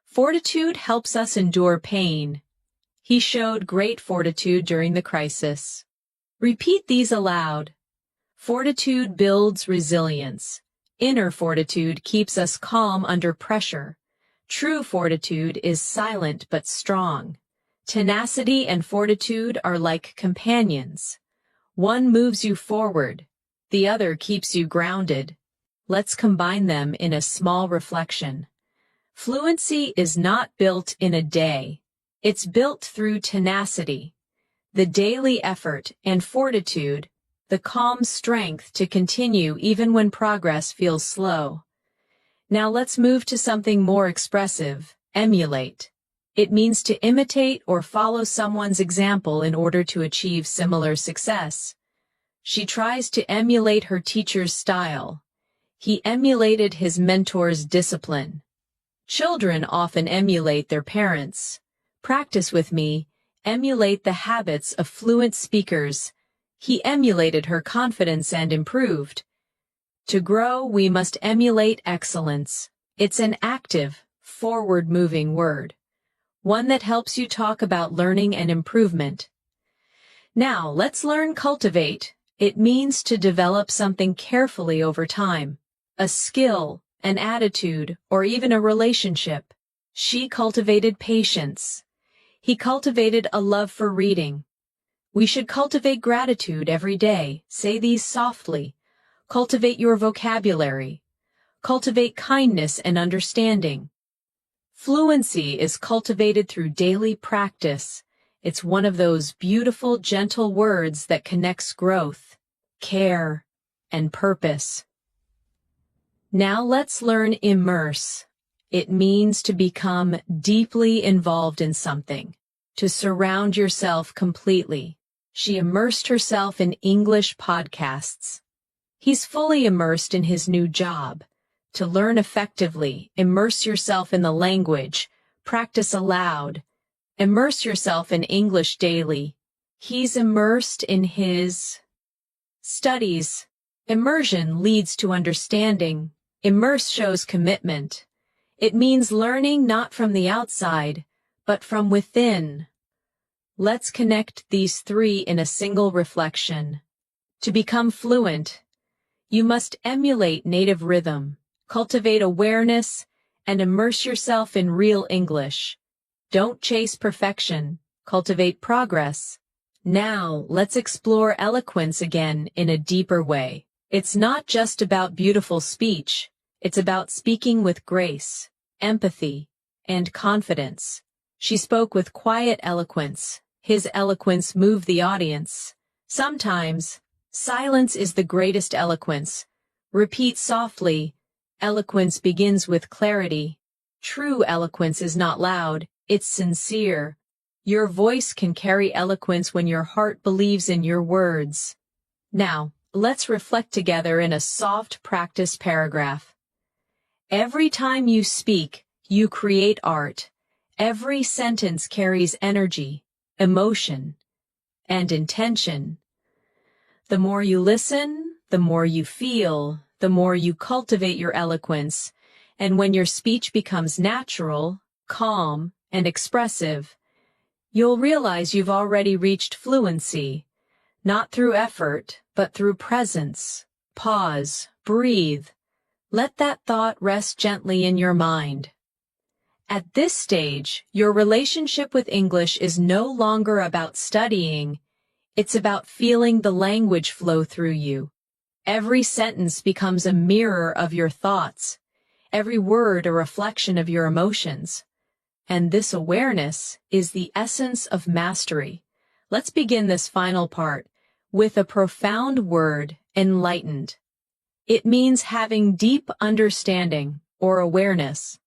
Fortitude helps us endure pain. He showed great fortitude during the crisis. Repeat these aloud. Fortitude builds resilience. Inner fortitude keeps us calm under pressure. True fortitude is silent but strong. Tenacity and fortitude are like companions. One moves you forward, the other keeps you grounded. Let's combine them in a small reflection. Fluency is not built in a day. It's built through tenacity, the daily effort, and fortitude, the calm strength to continue even when progress feels slow. Now let's move to something more expressive, emulate. It means to imitate or follow someone's example in order to achieve similar success. She tries to emulate her teacher's style. He emulated his mentor's discipline. Children often emulate their parents. Practice with me. Emulate the habits of fluent speakers. He emulated her confidence and improved. To grow, we must emulate excellence. It's an active, forward-moving word, one that helps you talk about learning and improvement. Now, let's learn cultivate. It means to develop something carefully over time, a skill, an attitude, or even a relationship. She cultivated patience. He cultivated a love for reading. We should cultivate gratitude every day. Say these softly. Cultivate your vocabulary. Cultivate kindness and understanding. Fluency is cultivated through daily practice. It's one of those beautiful, gentle words that connects growth, care, and purpose. Now let's learn immerse. It means to become deeply involved in something, to surround yourself completely. She immersed herself in English podcasts. He's fully immersed in his new job. To learn effectively, immerse yourself in the language, practice aloud, immerse yourself in English daily. He's immersed in his studies. Immersion leads to understanding. Immerse shows commitment. It means learning not from the outside, but from within. Let's connect these three in a single reflection. To become fluent, you must emulate native rhythm, cultivate awareness, and immerse yourself in real English. Don't chase perfection, cultivate progress. Now, let's explore eloquence again in a deeper way. It's not just about beautiful speech. It's about speaking with grace, empathy, and confidence. She spoke with quiet eloquence. His eloquence moved the audience. Sometimes, silence is the greatest eloquence. Repeat softly. Eloquence begins with clarity. True eloquence is not loud, it's sincere. Your voice can carry eloquence when your heart believes in your words. Now, let's reflect together in a soft practice paragraph. Every time you speak, you create art. Every sentence carries energy, emotion, and intention. The more you listen, the more you feel, the more you cultivate your eloquence, and when your speech becomes natural, calm, and expressive, you'll realize you've already reached fluency, not through effort, but through presence. Pause, breathe. Let that thought rest gently in your mind. At this stage, your relationship with English is no longer about studying. It's about feeling the language flow through you. Every sentence becomes a mirror of your thoughts, every word a reflection of your emotions. And this awareness is the essence of mastery. Let's begin this final part with a profound word, enlightened. It means having deep understanding or awareness.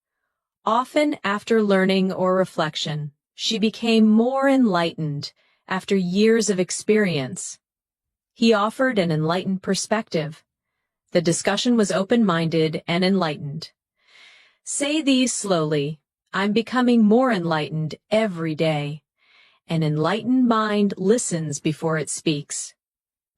Often after learning or reflection, she became more enlightened after years of experience. He offered an enlightened perspective. The discussion was open-minded and enlightened. Say these slowly. I'm becoming more enlightened every day. An enlightened mind listens before it speaks.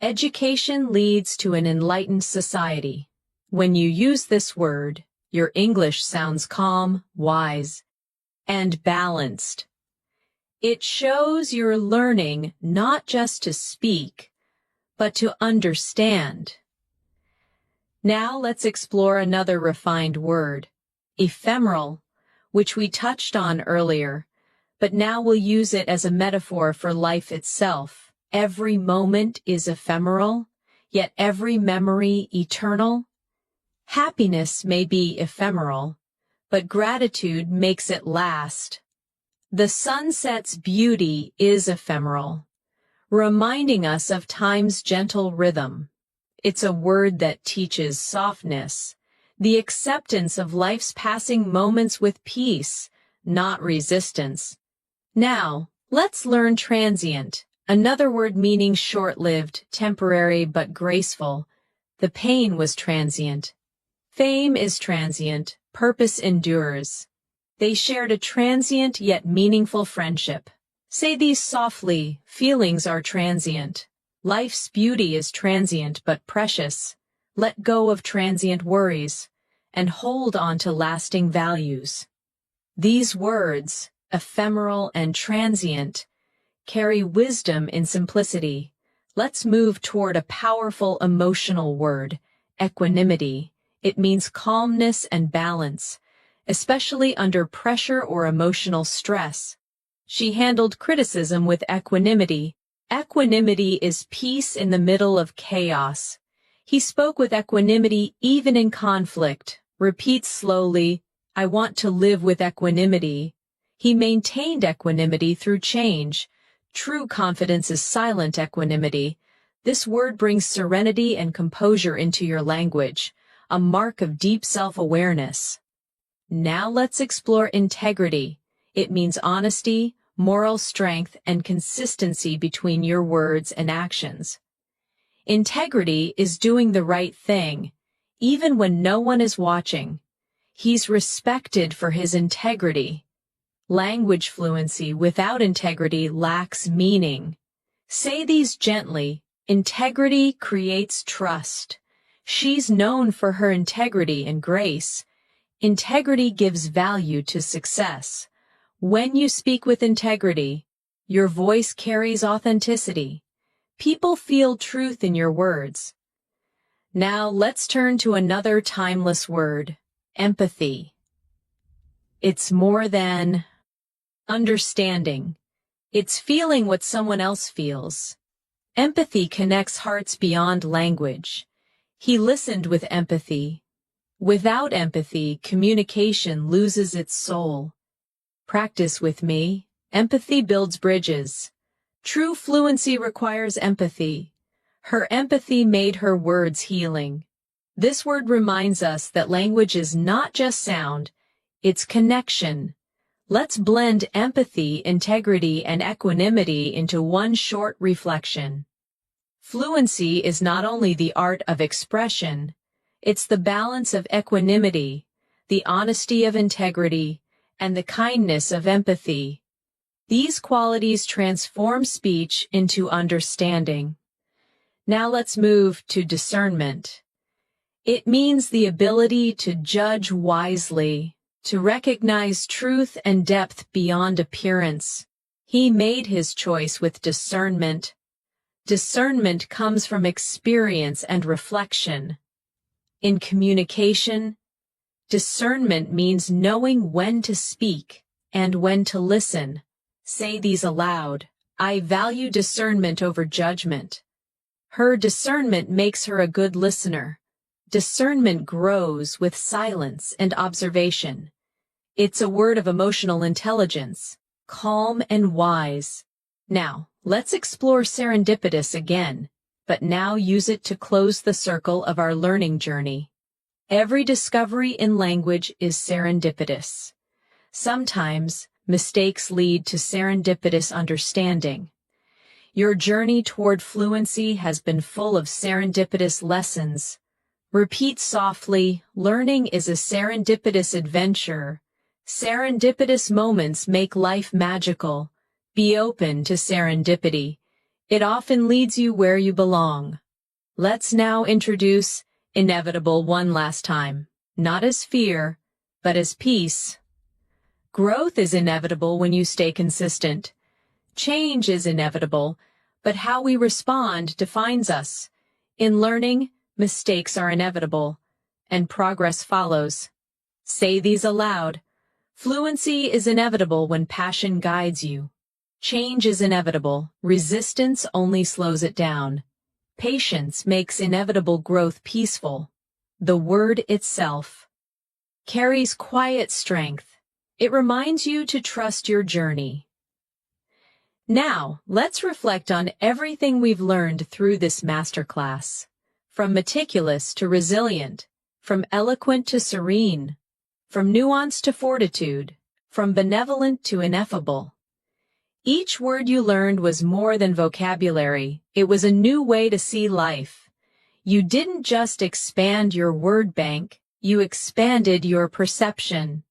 Education leads to an enlightened society. When you use this word, your English sounds calm, wise, and balanced. It shows you're learning not just to speak, but to understand. Now let's explore another refined word, ephemeral, which we touched on earlier, but now we'll use it as a metaphor for life itself. Every moment is ephemeral, yet every memory eternal. Happiness may be ephemeral, but gratitude makes it last. The sunset's beauty is ephemeral, reminding us of time's gentle rhythm. It's a word that teaches softness, the acceptance of life's passing moments with peace, not resistance. Now, let's learn transient, another word meaning short-lived, temporary, but graceful. The pain was transient. Fame is transient, purpose endures. They shared a transient yet meaningful friendship. Say these softly, feelings are transient. Life's beauty is transient but precious. Let go of transient worries and hold on to lasting values. These words, ephemeral and transient, carry wisdom in simplicity. Let's move toward a powerful emotional word, equanimity. It means calmness and balance, especially under pressure or emotional stress. She handled criticism with equanimity. Equanimity is peace in the middle of chaos. He spoke with equanimity even in conflict. Repeat slowly, I want to live with equanimity. He maintained equanimity through change. True confidence is silent equanimity. This word brings serenity and composure into your language. a mark of deep self-awareness. Now let's explore integrity. It means honesty, moral strength, and consistency between your words and actions. Integrity is doing the right thing, even when no one is watching. He's respected for his integrity. Language fluency without integrity lacks meaning. Say these gently. Integrity creates trust. She's known for her integrity and grace. Integrity gives value to success. When you speak with integrity, your voice carries authenticity. People feel truth in your words. Now let's turn to another timeless word, empathy. It's more than understanding. It's feeling what someone else feels. Empathy connects hearts beyond language. He listened with empathy. Without empathy, communication loses its soul. Practice with me. Empathy builds bridges. True fluency requires empathy. Her empathy made her words healing. This word reminds us that language is not just sound, it's connection. Let's blend empathy, integrity, and equanimity into one short reflection. Fluency is not only the art of expression, it's the balance of equanimity, the honesty of integrity, and the kindness of empathy. These qualities transform speech into understanding. Now let's move to discernment. It means the ability to judge wisely, to recognize truth and depth beyond appearance. He made his choice with discernment. Discernment comes from experience and reflection. In communication, discernment means knowing when to speak and when to listen. Say these aloud. I value discernment over judgment. Her discernment makes her a good listener. Discernment grows with silence and observation. It's a word of emotional intelligence, calm and wise. Now, let's explore serendipitous again, but now use it to close the circle of our learning journey. Every discovery in language is serendipitous. Sometimes, mistakes lead to serendipitous understanding. Your journey toward fluency has been full of serendipitous lessons. Repeat softly, learning is a serendipitous adventure. Serendipitous moments make life magical. Be open to serendipity. It often leads you where you belong. Let's now introduce inevitable one last time, not as fear, but as peace. Growth is inevitable when you stay consistent. Change is inevitable, but how we respond defines us. In learning, mistakes are inevitable, and progress follows. Say these aloud. Fluency is inevitable when passion guides you. Change is inevitable. Resistance only slows it down. Patience makes inevitable growth peaceful. The word itself carries quiet strength. It reminds you to trust your journey. Now, let's reflect on everything we've learned through this masterclass. From meticulous to resilient, from eloquent to serene, from nuance to fortitude, from benevolent to ineffable. Each word you learned was more than vocabulary. It was a new way to see life. You didn't just expand your word bank, you expanded your perception,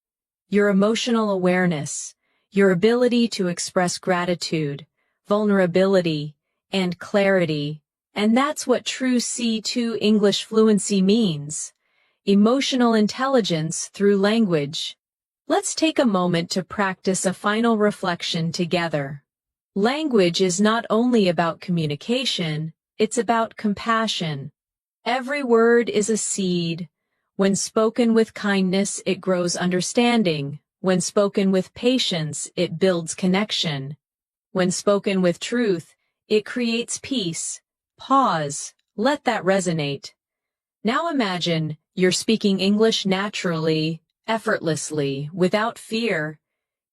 your emotional awareness, your ability to express gratitude, vulnerability, and clarity. And that's what true C2 English fluency means. Emotional intelligence through language. Let's take a moment to practice a final reflection together. Language is not only about communication, it's about compassion. Every word is a seed. When spoken with kindness, it grows understanding. When spoken with patience, it builds connection. When spoken with truth, it creates peace. Pause. Let that resonate. Now imagine you're speaking English naturally, effortlessly, without fear.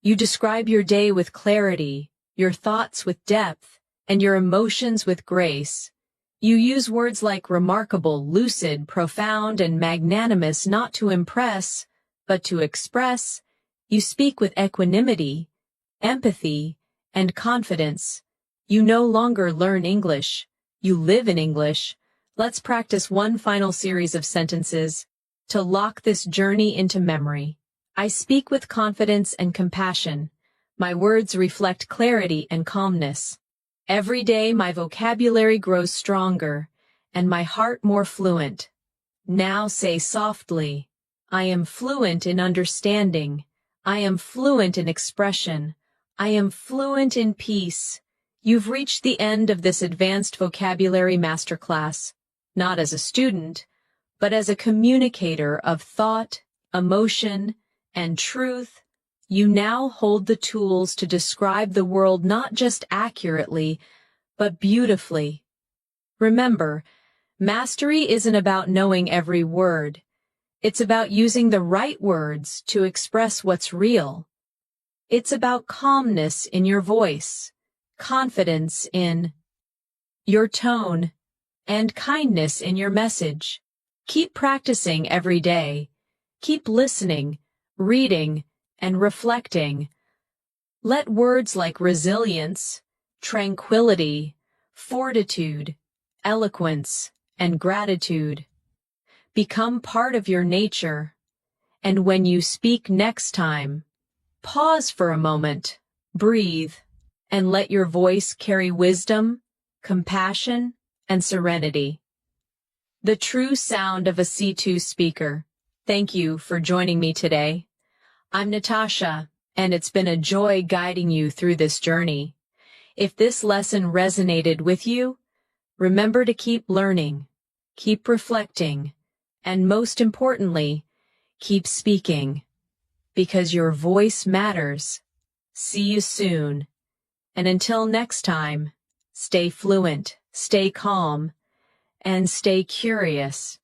You describe your day with clarity, your thoughts with depth, and your emotions with grace. You use words like remarkable, lucid, profound, and magnanimous not to impress, but to express. You speak with equanimity, empathy, and confidence. You no longer learn English. You live in English. Let's practice one final series of sentences to lock this journey into memory. I speak with confidence and compassion. My words reflect clarity and calmness. Every day my vocabulary grows stronger, and my heart more fluent. Now say softly, I am fluent in understanding. I am fluent in expression. I am fluent in peace. You've reached the end of this advanced vocabulary masterclass, not as a student, but as a communicator of thought, emotion, and truth. You now hold the tools to describe the world not just accurately, but beautifully. Remember, mastery isn't about knowing every word. It's about using the right words to express what's real. It's about calmness in your voice, confidence in your tone, and kindness in your message. Keep practicing every day. Keep listening, reading, and reflecting. Let words like resilience, tranquility, fortitude, eloquence, and gratitude become part of your nature. And when you speak next time, pause for a moment, breathe, and let your voice carry wisdom, compassion, and serenity. The true sound of a C2 speaker. Thank you for joining me today. I'm Natasha, and it's been a joy guiding you through this journey. If this lesson resonated with you, remember to keep learning, keep reflecting, and most importantly, keep speaking, because your voice matters. See you soon. And until next time, stay fluent, stay calm, and stay curious.